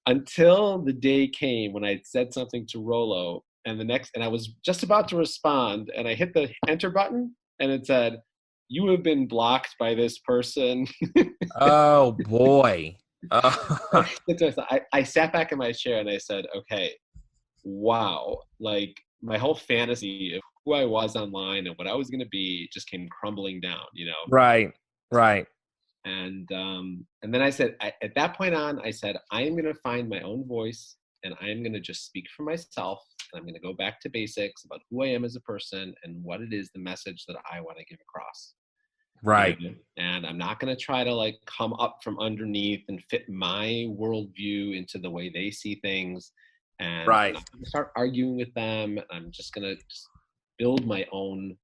Until the day came when I said something to Rolo, and I was just about to respond, and I hit the enter button, and it said, "You have been blocked by this person." Oh boy. Oh, I sat back in my chair and I said, "Okay, wow!" Like my whole fantasy of who I was online and what I was going to be just came crumbling down, you know. right, right, And then I said, at that point on, I said, I am going to find my own voice, and I am going to just speak for myself. And I'm going to go back to basics about who I am as a person and what it is, the message that I want to give across. You right. know? And I'm not going to try to like come up from underneath and fit my worldview into the way they see things. And I'm Right. not going to start arguing with them. I'm just going to build my own,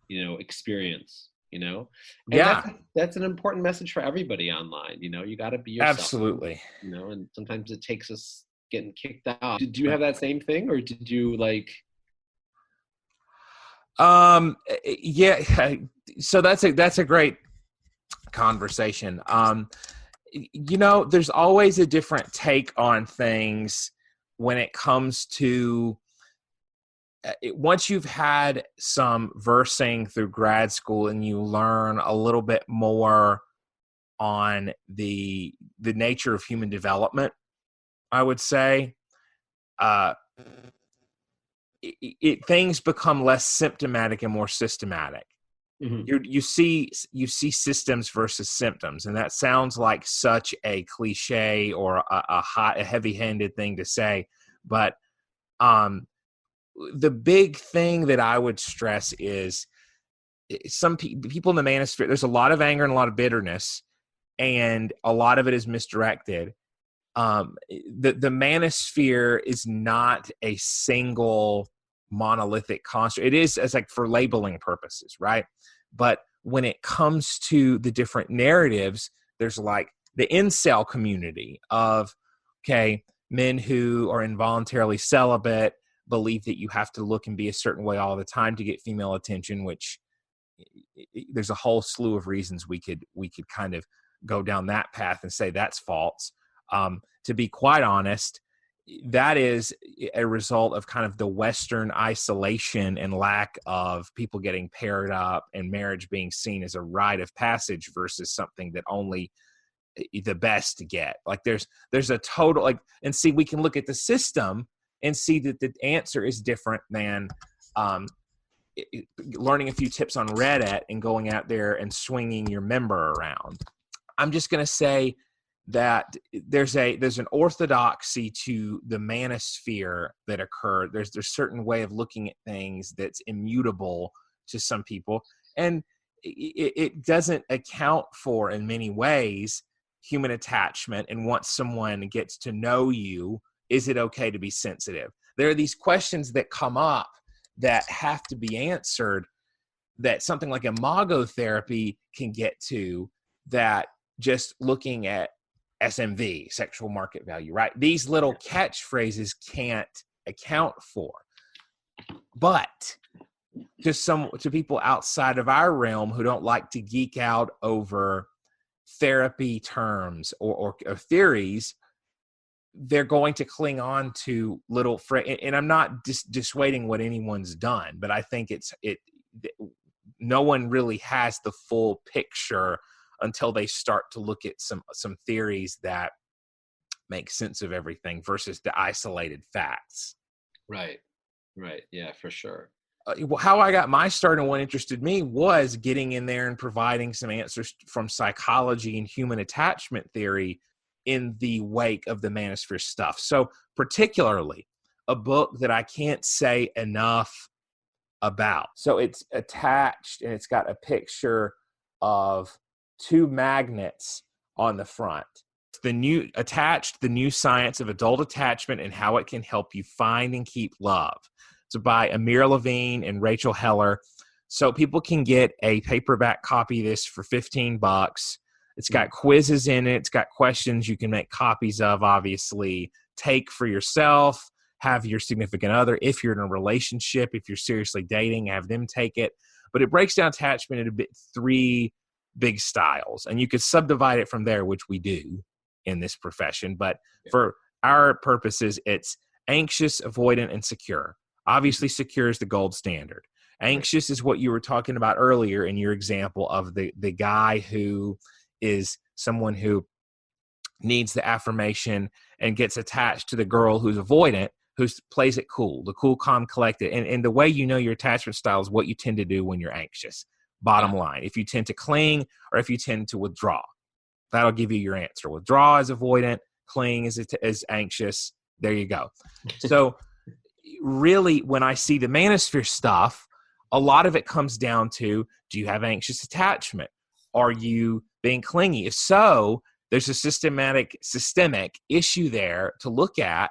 you know, experience, you know. And Yeah, that's an important message for everybody online. You know, you got to be yourself, absolutely. you know, and sometimes it takes us getting kicked out. Did you have that same thing, or did you like? Yeah. So that's a great conversation. You know, there's always a different take on things when it comes to once you've had some versing through grad school and you learn a little bit more on the nature of human development, I would say, uh, things become less symptomatic and more systematic. Mhm. You see systems versus symptoms, and that sounds like such a cliche or a heavy-handed thing to say, but um, the big thing that I would stress is some people in the manosphere. There's a lot of anger and a lot of bitterness, and a lot of it is misdirected. The manosphere is not a single monolithic construct. It is as like for labeling purposes, right? But when it comes to the different narratives, there's like the incel community of, okay, men who are involuntarily celibate believe that you have to look and be a certain way all the time to get female attention, which there's a whole slew of reasons we could kind of go down that path and say that's false. To be quite honest, that is a result of kind of the Western isolation and lack of people getting paired up and marriage being seen as a rite of passage versus something that only the best get. Like there's a total like, and see, we can look at the system and see that the answer is different than learning a few tips on Reddit and going out there and swinging your member around. I'm just going to say that there's an orthodoxy to the manosphere that occurred. There's certain way of looking at things that's immutable to some people, and it doesn't account for, in many ways, human attachment. And once someone gets to know you, is it okay to be sensitive? There are these questions that come up that have to be answered that something like Imago Therapy can get to, that just looking at SMV, sexual market value, right? These little catchphrases can't account for. But to people outside of our realm who don't like to geek out over therapy terms or theories, they're going to cling on to little and I'm not dissuading what anyone's done, but I think no one really has the full picture until they start to look at some theories that make sense of everything versus the isolated facts. Right. Yeah, for sure. How I got my start and what interested me was getting in there and providing some answers from psychology and human attachment theory in the wake of the manosphere stuff. So particularly a book that I can't say enough about. So it's attached and it's got a picture of two magnets on the front. The new science of adult attachment and how it can help you find and keep love. It's by Amir Levine and Rachel Heller. So people can get a paperback copy of this for $15. It's got quizzes in it. It's got questions you can make copies of, obviously. Take for yourself, have your significant other. If you're in a relationship, if you're seriously dating, have them take it. But it breaks down attachment into three big styles. And you could subdivide it from there, which we do in this profession. But for our purposes, it's anxious, avoidant, and secure. Obviously, secure is the gold standard. Anxious is what you were talking about earlier in your example of the guy who is someone who needs the affirmation and gets attached to the girl who's avoidant, who plays it cool, the cool, calm, collected. And the way you know your attachment style is what you tend to do when you're anxious. Bottom line, if you tend to cling or if you tend to withdraw, that'll give you your answer. Withdraw is avoidant, cling is anxious. There you go. So really, when I see the manosphere stuff, a lot of it comes down to, do you have anxious attachment? Are you being clingy? If so, there's a systemic issue there to look at,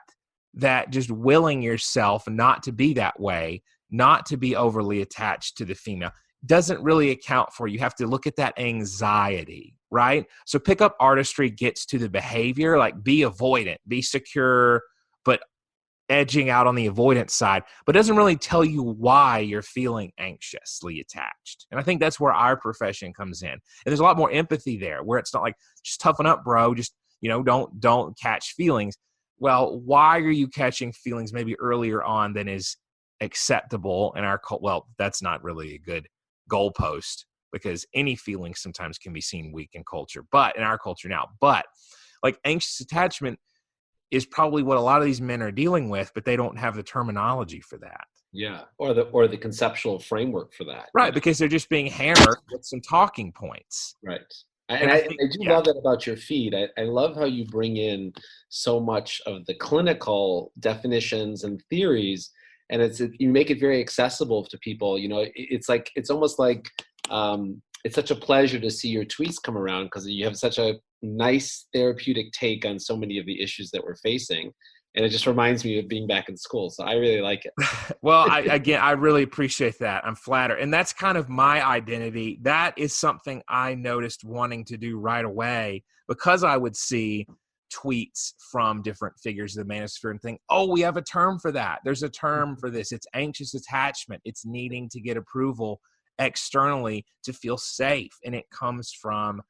that just willing yourself not to be that way, not to be overly attached to the female, doesn't really account for. You have to look at that anxiety, right? So pickup artistry gets to the behavior, like be avoidant, be secure, but edging out on the avoidance side, but doesn't really tell you why you're feeling anxiously attached. And I think that's where our profession comes in. And there's a lot more empathy there, where it's not like, just toughen up, bro. Just, don't catch feelings. Well, why are you catching feelings maybe earlier on than is acceptable in our culture? Well, that's not really a good goalpost, because any feeling sometimes can be seen weak in culture, but in our culture now. But like anxious attachment is probably what a lot of these men are dealing with, but they don't have the terminology for that. Yeah, or the conceptual framework for that. Right, because they're just being hammered with some talking points. Right. And I do love that about your feed. I love how you bring in so much of the clinical definitions and theories, and you make it very accessible to people. It's almost like it's such a pleasure to see your tweets come around, because you have such a nice therapeutic take on so many of the issues that we're facing. And it just reminds me of being back in school. So I really like it. Well, I really appreciate that. I'm flattered. And that's kind of my identity. That is something I noticed wanting to do right away, because I would see tweets from different figures of the manosphere and think, oh, we have a term for that. There's a term for this. It's anxious attachment. It's needing to get approval externally to feel safe. And it comes from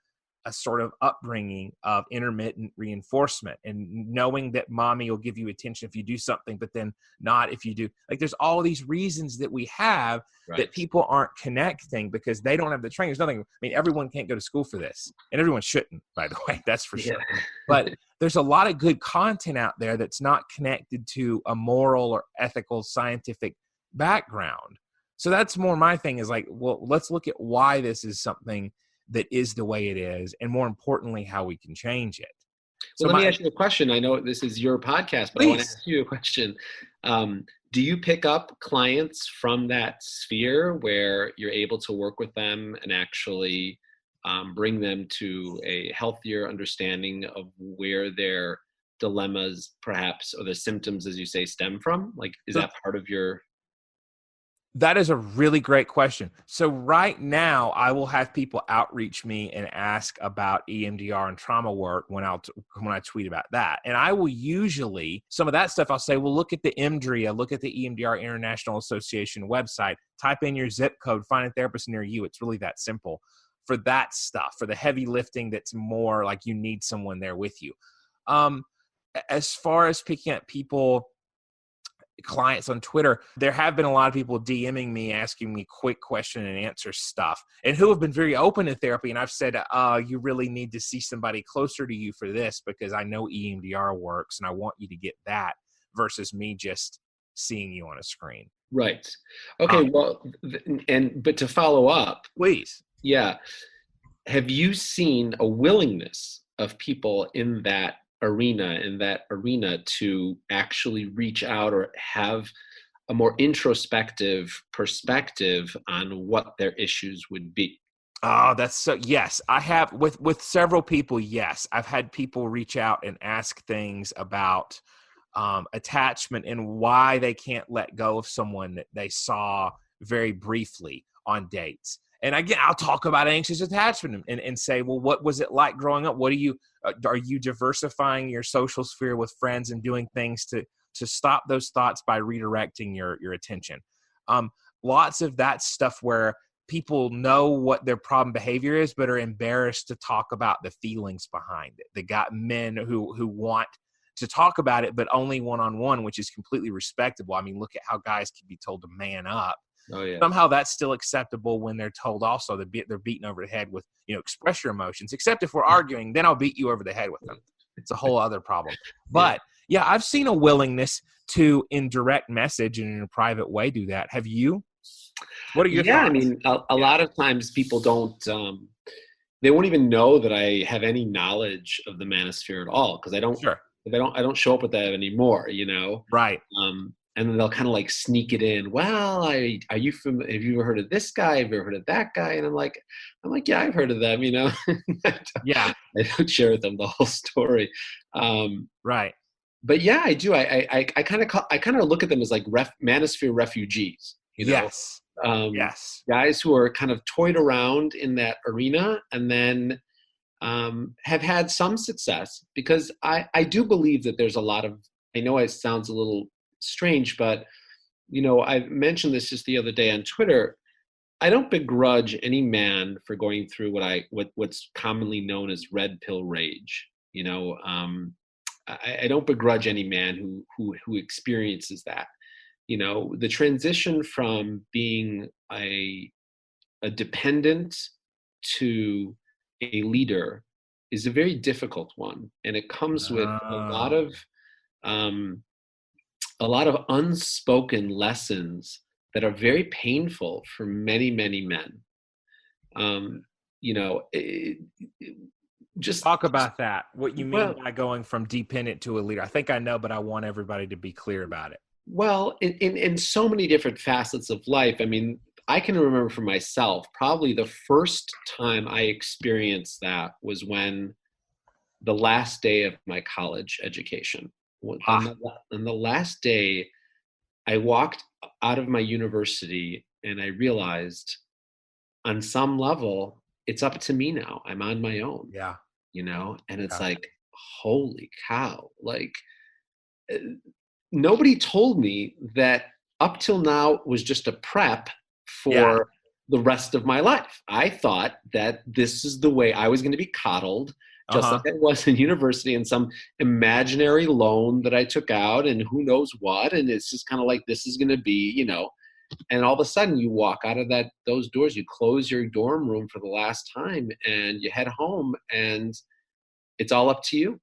a sort of upbringing of intermittent reinforcement, and knowing that mommy will give you attention if you do something, but then not if you do. Like, there's all these reasons that we have that people aren't connecting because they don't have the training. There's nothing. I mean, everyone can't go to school for this, and everyone shouldn't, by the way, that's for sure. But there's a lot of good content out there that's not connected to a moral or ethical scientific background. So that's more my thing, is like, well, let's look at why this is something that is the way it is, and more importantly, how we can change it. So let me ask you a question. I know this is your podcast, but I want to ask you a question. Do you pick up clients from that sphere where you're able to work with them and actually bring them to a healthier understanding of where their dilemmas, perhaps, or the symptoms, as you say, stem from? Like, is that part of your... That is a really great question. So right now, I will have people outreach me and ask about EMDR and trauma work when I tweet about that. And I will usually, some of that stuff, I'll say, well, look at the EMDRIA, look at the EMDR International Association website, type in your zip code, find a therapist near you. It's really that simple for that stuff, for the heavy lifting that's more like you need someone there with you. As far as picking up clients on Twitter, there have been a lot of people DMing me, asking me quick question and answer stuff, and who have been very open to therapy. And I've said, you really need to see somebody closer to you for this, because I know EMDR works and I want you to get that versus me just seeing you on a screen. Right. Okay. But to follow up, please. Yeah. Have you seen a willingness of people in that arena to actually reach out or have a more introspective perspective on what their issues would be? Oh, that's so, yes, I have with several people. Yes, I've had people reach out and ask things about attachment and why they can't let go of someone that they saw very briefly on dates. And again, I'll talk about anxious attachment and say, well, what was it like growing up? What are you diversifying your social sphere with friends and doing things to stop those thoughts by redirecting your attention? Lots of that stuff where people know what their problem behavior is, but are embarrassed to talk about the feelings behind it. They got men who want to talk about it, but only one-on-one, which is completely respectable. I mean, look at how guys can be told to man up. Oh yeah. Somehow that's still acceptable when they're told also they're beaten over the head with, express your emotions, except if we're arguing, then I'll beat you over the head with them. It's a whole other problem. But yeah, I've seen a willingness to, in direct message and in a private way, do that. Have you? What are your thoughts? I mean, a lot of times people don't, they won't even know that I have any knowledge of the manosphere at all. Cause I don't show up with that anymore, Right. And then they'll kind of like sneak it in. Well, have you ever heard of this guy? Have you ever heard of that guy? And I'm like, yeah, I've heard of them, Yeah. I don't share with them the whole story. Right. But yeah, I do. I kind of look at them as like manosphere refugees, Yes. Yes. Guys who are kind of toyed around in that arena and then have had some success, because I do believe that there's a lot of, I know it sounds a little strange, but I mentioned this just the other day on Twitter. I don't begrudge any man for going through what's commonly known as red pill rage. I don't begrudge any man who experiences that. The transition from being a dependent to a leader is a very difficult one, and it comes with a lot of unspoken lessons that are very painful for many, many men. Just talk about that. What you mean by going from dependent to a leader? I think I know, but I want everybody to be clear about it. Well, in so many different facets of life. I mean, I can remember for myself, probably the first time I experienced that was when the last day of my college education. On the last day, I walked out of my university and I realized on some level, it's up to me now. I'm on my own. Yeah. And it's like, holy cow. Like, nobody told me that up till now was just a prep for the rest of my life. I thought that this is the way I was going to be coddled, just like I was in university, and some imaginary loan that I took out and who knows what. And it's just kind of like, this is going to be, and all of a sudden you walk out of those doors, you close your dorm room for the last time and you head home and it's all up to you.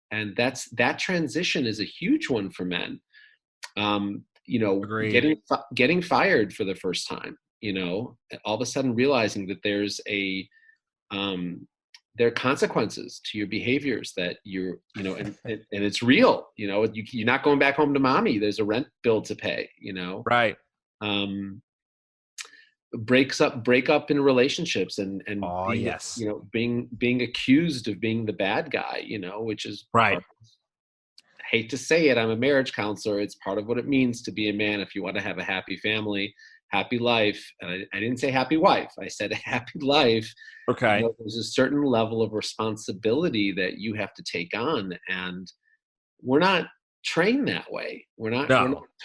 And that transition is a huge one for men. Getting fired for the first time, all of a sudden realizing that there's there are consequences to your behaviors that and it's real, you're not going back home to mommy. There's a rent bill to pay, Right. Break up in relationships and being accused of being the bad guy, which is right. I hate to say it, I'm a marriage counselor. It's part of what it means to be a man if you want to have a happy family, happy life. And I didn't say happy wife. I said a happy life. Okay. There's a certain level of responsibility that you have to take on. And we're not trained that way. We're not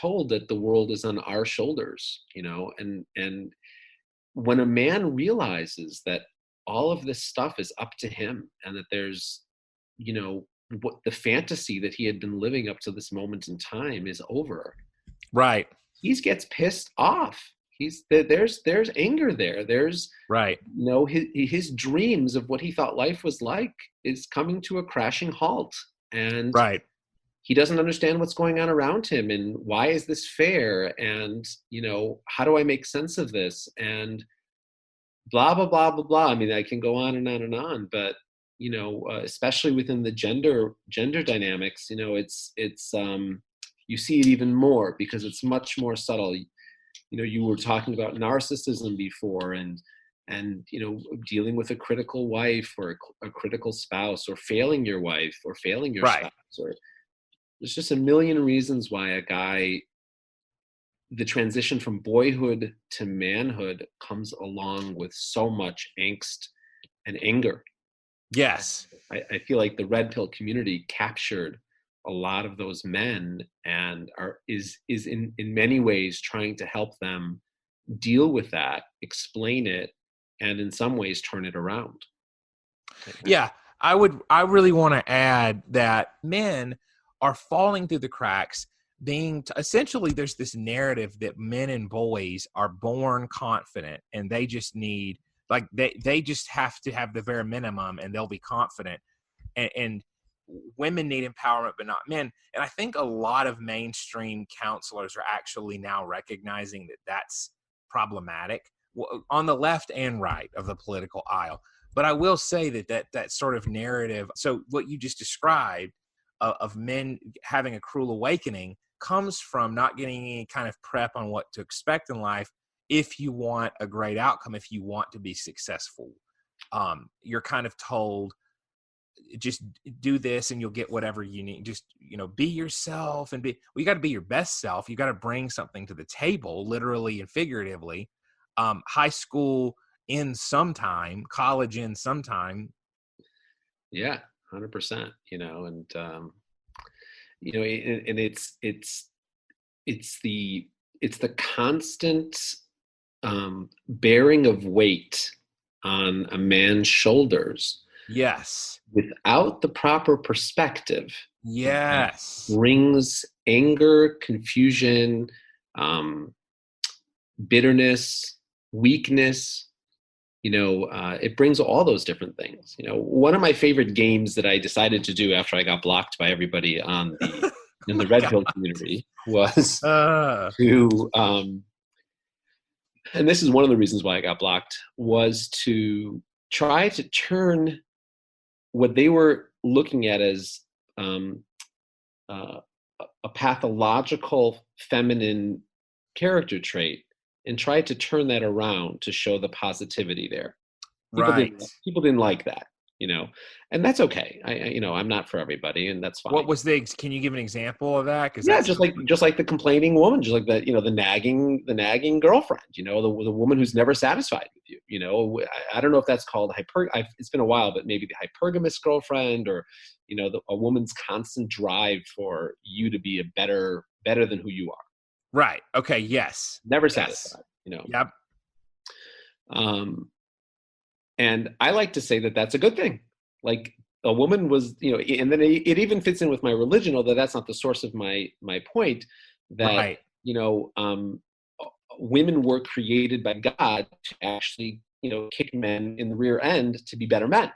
told that the world is on our shoulders, and when a man realizes that all of this stuff is up to him and that there's, what the fantasy that he had been living up to this moment in time is over. Right. He gets pissed off. There's anger there. There's right. His dreams of what he thought life was like is coming to a crashing halt. And right. He doesn't understand what's going on around him and why is this fair? And, how do I make sense of this? And blah, blah, blah, blah, blah. I mean, I can go on and on and on, but, especially within the gender dynamics, it's you see it even more because it's much more subtle. You were talking about narcissism before and dealing with a critical wife or a critical spouse or failing your wife or failing your spouse, or there's just a million reasons why a guy the transition from boyhood to manhood comes along with so much angst and anger. Yes. I feel like the red pill community captured a lot of those men and is in many ways trying to help them deal with that, explain it, and in some ways turn it around. Yeah, I really want to add that men are falling through the cracks, essentially there's this narrative that men and boys are born confident and they just need, like, they just have to have the bare minimum and they'll be confident. And women need empowerment, but not men. And I think a lot of mainstream counselors are actually now recognizing that that's problematic on the left and right of the political aisle. But I will say that sort of narrative, so what you just described of men having a cruel awakening, comes from not getting any kind of prep on what to expect in life if you want a great outcome, if you want to be successful. You're kind of told, just do this and you'll get whatever you need. Just, be yourself and you got to be your best self. You got to bring something to the table, literally and figuratively. High school in sometime, college in sometime. Yeah, 100%, and, and it's the constant bearing of weight on a man's shoulders. Yes. Without the proper perspective. Yes. Brings anger, confusion, bitterness, weakness. It brings all those different things. One of my favorite games that I decided to do after I got blocked by everybody in the Red Pill community was to, and this is one of the reasons why I got blocked, was to try to turn what they were looking at as a pathological feminine character trait and try to turn that around to show the positivity there. People didn't like that, and that's okay. I'm not for everybody, and that's fine. What was can you give an example of that? Yeah, just like the complaining woman, just like the nagging girlfriend, the woman who's never satisfied with you. I don't know if that's called it's been a while, but maybe the hypergamous girlfriend, or a woman's constant drive for you to be better than who you are. Right. Okay. Yes. Never satisfied. Yep. And I like to say that that's a good thing. Like, a woman was, and then it even fits in with my religion, although that's not the source of my point, that, right. Women were created by God to actually, kick men in the rear end to be better men.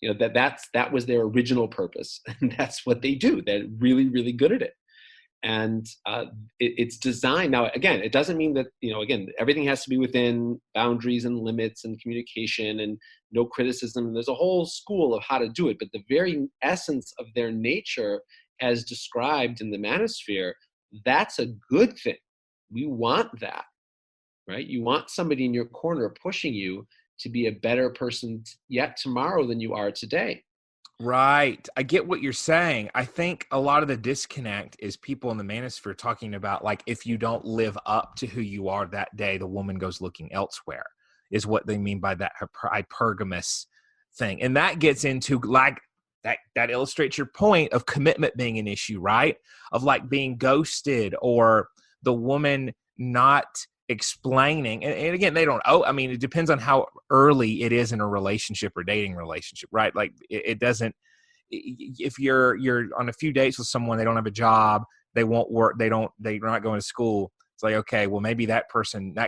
That was their original purpose. And that's what they do. They're really, really good at it. And it's designed. Now, again, it doesn't mean that, everything has to be within boundaries and limits and communication and no criticism. There's a whole school of how to do it. But the very essence of their nature, as described in the manosphere, that's a good thing. We want that, right? You want somebody in your corner pushing you to be a better person yet tomorrow than you are today. Right. I get what you're saying. I think a lot of the disconnect is people in the manosphere talking about, like, if you don't live up to who you are that day, the woman goes looking elsewhere, is what they mean by that hypergamous thing. And that gets into, like, that illustrates your point of commitment being an issue, right? Of, like, being ghosted, or the woman not explaining. And again, they don't it depends on how early it is in a relationship or dating relationship, right? Like, it doesn't, if you're on a few dates with someone, they don't have a job, they won't work, they're not going to school. It's like, okay, well, maybe that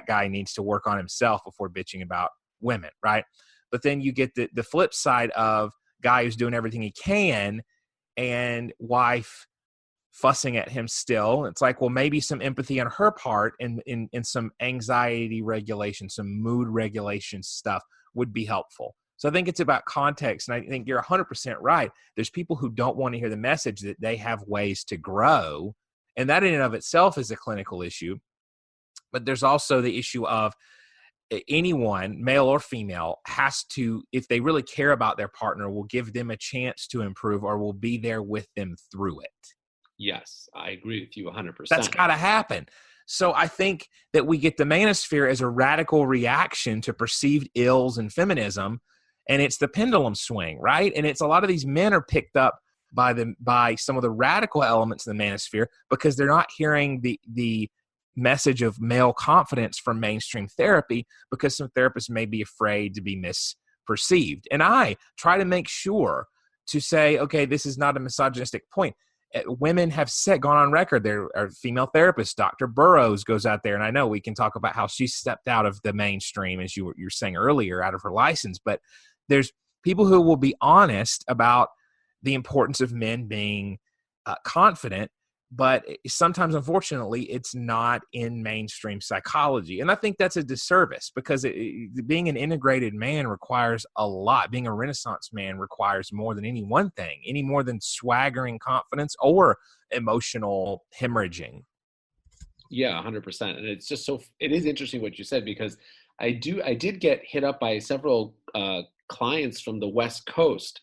guy needs to work on himself before bitching about women, right? But then you get the flip side of guy who's doing everything he can and wife fussing at him still. It's like, well, maybe some empathy on her part and some anxiety regulation, some mood regulation stuff would be helpful. So I think it's about context. And I think you're 100% right. There's people who don't want to hear the message that they have ways to grow. And that in and of itself is a clinical issue. But there's also the issue of anyone, male or female, has to, if they really care about their partner, will give them a chance to improve or will be there with them through it. Yes, I agree with you 100%. That's got to happen. So I think that we get the manosphere as a radical reaction to perceived ills and feminism, and it's the pendulum swing, right? And it's a lot of these men are picked up by some of the radical elements of the manosphere because they're not hearing the message of male confidence from mainstream therapy, because some therapists may be afraid to be misperceived. And I try to make sure to say, okay, this is not a misogynistic point. Women have gone on record. There are female therapists. Dr. Burroughs goes out there, and I know we can talk about how she stepped out of the mainstream, as you were saying earlier, out of her license. But there's people who will be honest about the importance of men being confident, but sometimes, unfortunately, it's not in mainstream psychology. And I think that's a disservice, because being an integrated man requires a lot. Being a Renaissance man requires more than any one thing, any more than swaggering confidence or emotional hemorrhaging. Yeah, 100%. And it's just it is interesting what you said, because I did get hit up by several clients from the West Coast.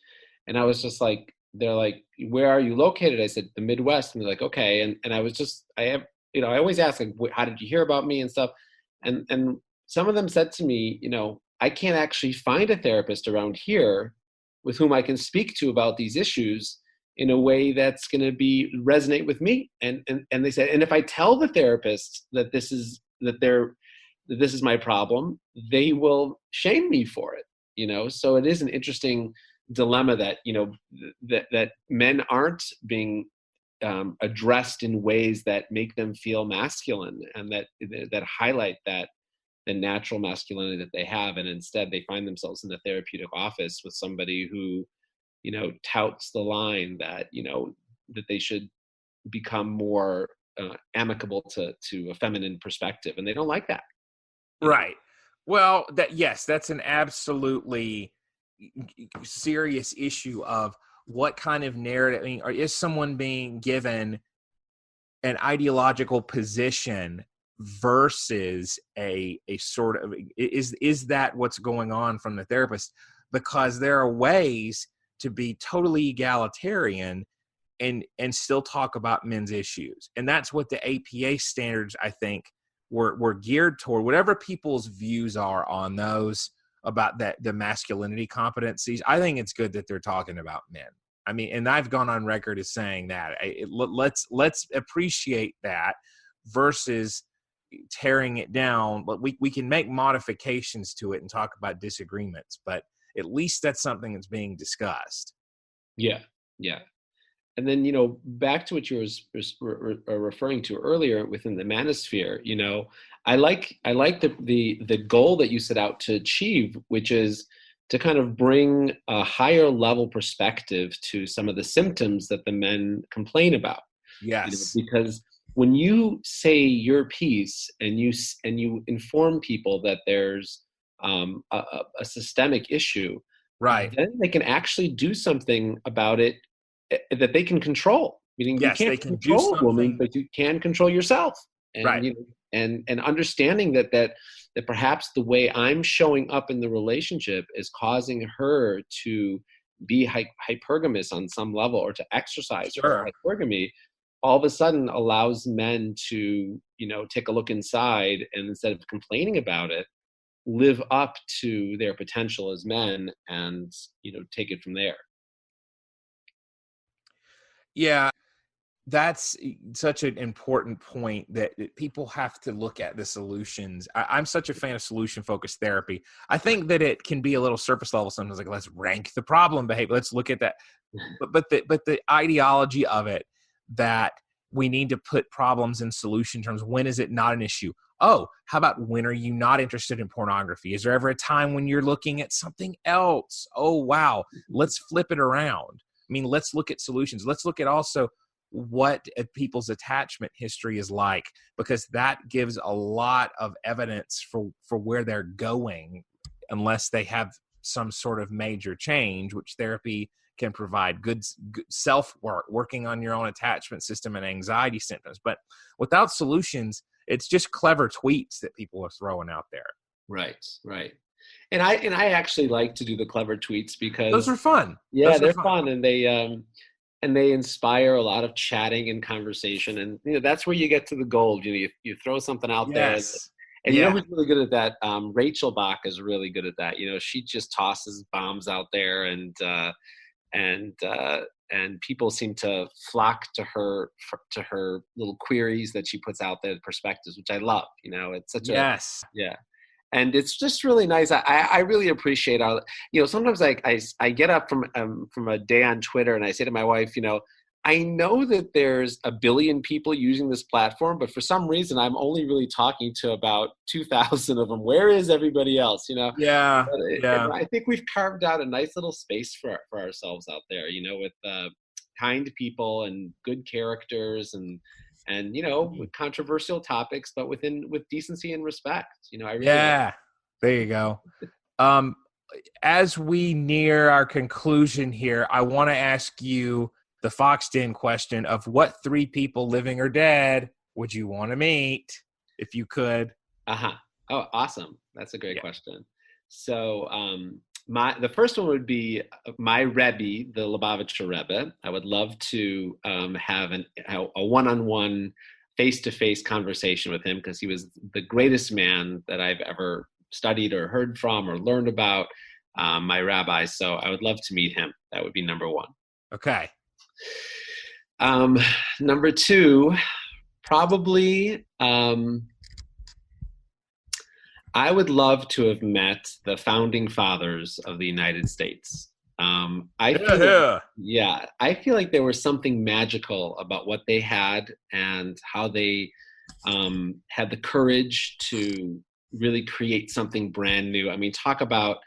And I was just like, they're like, where are you located? I said, the Midwest. And they're like, okay. And I was just, I always ask, like, how did you hear about me and stuff? And some of them said to me, I can't actually find a therapist around here with whom I can speak to about these issues in a way that's going to resonate with me. And they said, and if I tell the therapist that this is my problem, they will shame me for it. So it is an interesting dilemma that that men aren't being addressed in ways that make them feel masculine, and that highlight that the natural masculinity that they have, and instead they find themselves in the therapeutic office with somebody who touts the line that that they should become more amicable to a feminine perspective, and they don't like that. Right. Well, that's an absolutely serious issue of what kind of narrative. I mean, or is someone being given an ideological position versus a sort of, is that what's going on from the therapist? Because there are ways to be totally egalitarian and still talk about men's issues. And that's what the APA standards, I think, were geared toward. Whatever people's views are on those, about the masculinity competencies, I think it's good that they're talking about men. I mean, and I've gone on record as saying that let's appreciate that versus tearing it down. But we can make modifications to it and talk about disagreements, but at least that's something that's being discussed. Yeah. And then, back to what you were referring to earlier within the manosphere, I like the goal that you set out to achieve, which is to kind of bring a higher level perspective to some of the symptoms that the men complain about. Yes. Because when you say your piece and you inform people that there's a systemic issue, right, then they can actually do something about it that they can control. Meaning, yes, you can't they can control do a woman, something, but you can control yourself. And, right. And understanding that perhaps the way I'm showing up in the relationship is causing her to be hypergamous on some level, or to exercise her hypergamy, all of a sudden allows men to, take a look inside, and instead of complaining about it, live up to their potential as men, and, take it from there. Yeah, that's such an important point, that people have to look at the solutions. I'm such a fan of solution-focused therapy. I think that it can be a little surface level sometimes, like, let's rank the problem behavior. Let's look at that. But the ideology of it, that we need to put problems in solution terms. When is it not an issue? Oh, how about when are you not interested in pornography? Is there ever a time when you're looking at something else? Oh, wow. Let's flip it around. I mean, let's look at solutions. Let's look at also what people's attachment history is like, because that gives a lot of evidence for where they're going, unless they have some sort of major change, which therapy can provide. Good self-work, working on your own attachment system and anxiety symptoms. But without solutions, it's just clever tweets that people are throwing out there. Right. And I actually like to do the clever tweets, because those are fun. Yeah, they're fun, and they and they inspire a lot of chatting and conversation. And that's where you get to the gold. You throw something out there, Yes. and Yeah. who's really good at that? Rachel Bach is really good at that. She just tosses bombs out there, and people seem to flock to her little queries that she puts out there, perspectives, which I love. It's such a Yes. yeah. And it's just really nice. I really appreciate all. Sometimes I get up from a day on Twitter and I say to my wife, I know that there's a billion people using this platform, but for some reason I'm only really talking to about 2,000 of them. Where is everybody else? Yeah. And I think we've carved out a nice little space for ourselves out there. With kind people and good characters and with controversial topics, but with decency and respect. I really Yeah. There you go. As we near our conclusion here, I want to ask you the Fox Den question of what 3 people, living or dead, would you want to meet if you could? Oh, awesome. That's a great question. So the first one would be my Rebbe, the Lubavitcher Rebbe. I would love to have a one-on-one, face-to-face conversation with him, because he was the greatest man that I've ever studied or heard from or learned about, my rabbi. So I would love to meet him. That would be number 1. Okay. Number 2, probably I would love to have met the founding fathers of the United States. I feel like there was something magical about what they had and how they had the courage to really create something brand new. I mean, talk about,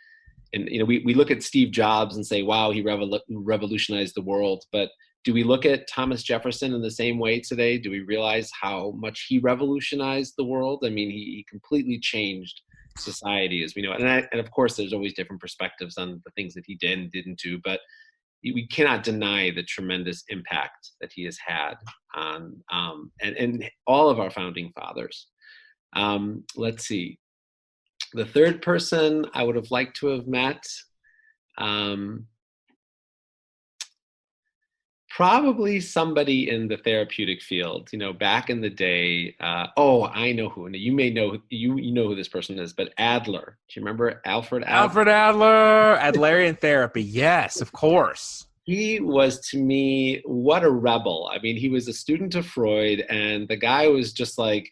and we look at Steve Jobs and say, wow, he revolutionized the world. But do we look at Thomas Jefferson in the same way today? Do we realize how much he revolutionized the world? I mean, he completely changed society as we know it. And of course, there's always different perspectives on the things that he did and didn't do, but we cannot deny the tremendous impact that he has had on and all of our founding fathers. Let's see. The third person I would have liked to have met, probably somebody in the therapeutic field. Back in the day. I know who. You may know. You know who this person is, but Adler. Do you remember Alfred Adler? Alfred Adler, Adlerian therapy. Yes, of course. He was, to me, what a rebel. I mean, he was a student of Freud, and the guy was just like,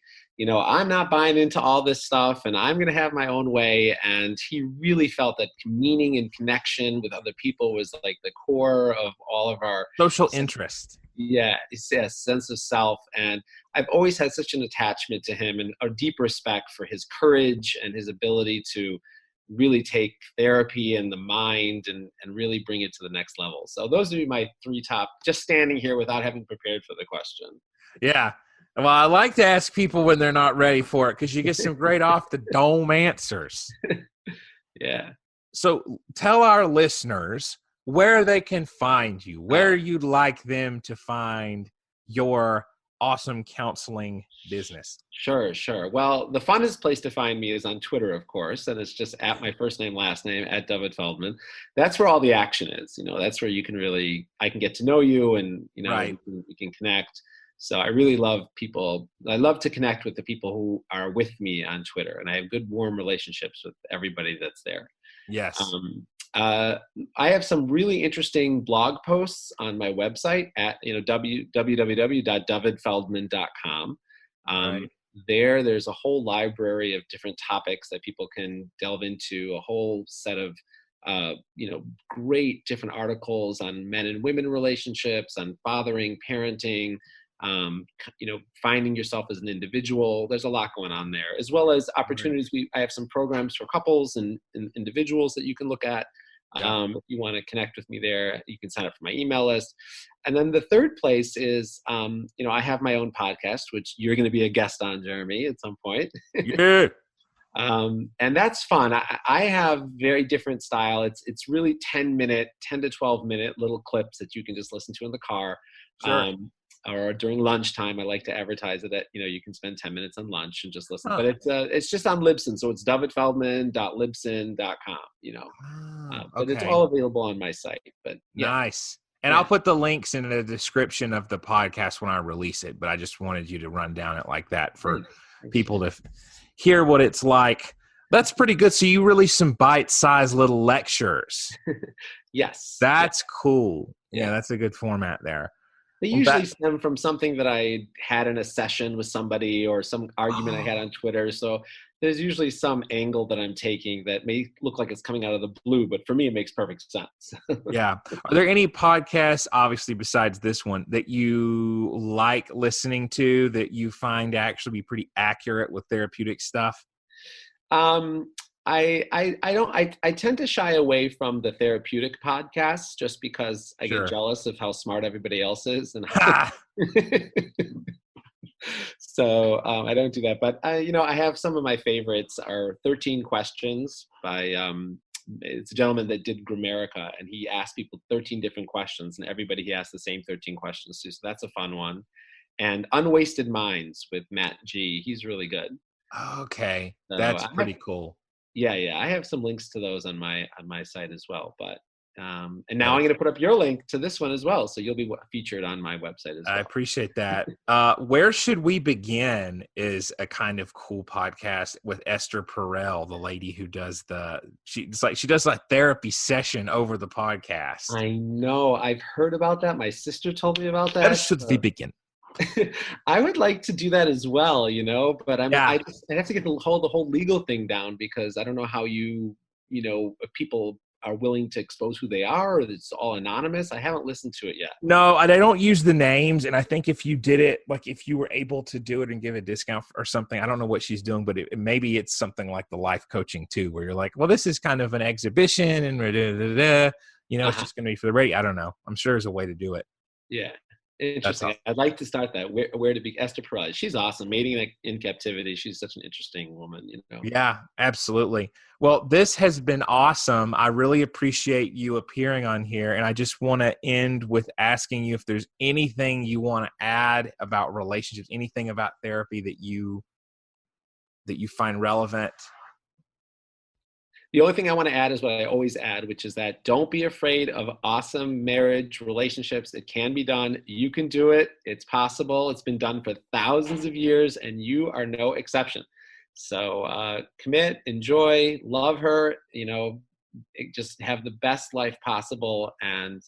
I'm not buying into all this stuff, and I'm going to have my own way. And he really felt that meaning and connection with other people was like the core of all of our social interest. Yeah, sense of self. And I've always had such an attachment to him and a deep respect for his courage and his ability to really take therapy and the mind and really bring it to the next level. So those would be my 3 top, just standing here without having prepared for the question. Yeah. Well, I like to ask people when they're not ready for it, because you get some great off the dome answers. Yeah. So tell our listeners where they can find you, where you'd like them to find your awesome counseling business. Sure. Well, the funnest place to find me is on Twitter, of course, and it's just at my first name, last name, at Dovid Feldman. That's where all the action is. That's where I can get to know you, and right. we can connect. So I really love people. I love to connect with the people who are with me on Twitter, and I have good, warm relationships with everybody that's there. Yes. I have some really interesting blog posts on my website at www.dovidfeldman.com. Right. There's a whole library of different topics that people can delve into, a whole set of great different articles on men and women relationships, on fathering, parenting, finding yourself as an individual. There's a lot going on there, as well as opportunities. Right. I have some programs for couples and individuals that you can look at. Yeah. If you want to connect with me there, you can sign up for my email list. And then the third place is, I have my own podcast, which you're going to be a guest on, Jeremy, at some point. Yeah. And that's fun. I have very different style. It's really 10 to 12 minute little clips that you can just listen to in the car. Sure. Or during lunchtime. I like to advertise it that, you can spend 10 minutes on lunch and just listen. But it's just on Libsyn. So it's dovidfeldman.libsyn.com, but okay. it's all available on my site. But yeah. Nice. And I'll put the links in the description of the podcast when I release it, but I just wanted you to run down it like that for people to hear what it's like. That's pretty good. So you release some bite-sized little lectures. Yes. That's cool. Yeah, that's a good format there. They usually stem from something that I had in a session with somebody or some argument I had on Twitter. So there's usually some angle that I'm taking that may look like it's coming out of the blue, but for me, it makes perfect sense. Yeah. Are there any podcasts, obviously besides this one, that you like listening to that you find to actually be pretty accurate with therapeutic stuff? I tend to shy away from the therapeutic podcasts just because I get jealous of how smart everybody else is. And so I don't do that. But I have some of my favorites are 13 Questions by it's a gentleman that did Grammarica, and he asked people 13 different questions, and everybody he asked the same 13 questions to. So that's a fun one. And Unwasted Minds with Matt G. He's really good. Okay, so that's pretty cool. Yeah, I have some links to those on my site as well. But and now I'm going to put up your link to this one as well, so you'll be featured on my website as well. I appreciate that. Where Should We Begin is a kind of cool podcast with Esther Perel, the lady who does she does a therapy session over the podcast. I know. I've heard about that. My sister told me about that. Where should we begin? I would like to do that as well, but I have to get the whole legal thing down, because I don't know how if people are willing to expose who they are, or it's all anonymous. I haven't listened to it yet. No, I don't use the names. And I think if you did it, like if you were able to do it and give a discount or something, I don't know what she's doing, but maybe it's something like the life coaching too, where you're like, well, this is kind of an exhibition and it's just going to be for the radio. I don't know. I'm sure there's a way to do it. Yeah. Interesting. Awesome. I'd like to start that. Where to be? Esther Perel. She's awesome. Mating in Captivity. She's such an interesting woman. Yeah, absolutely. Well, this has been awesome. I really appreciate you appearing on here, and I just want to end with asking you if there's anything you want to add about relationships, anything about therapy that you find relevant. The only thing I want to add is what I always add, which is that don't be afraid of awesome marriage relationships. It can be done. You can do it. It's possible. It's been done for thousands of years, and you are no exception. So commit, enjoy, love her, just have the best life possible. And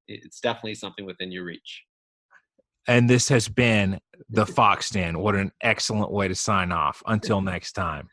it's definitely something within your reach. And this has been the Fox Den. What an excellent way to sign off. Until next time.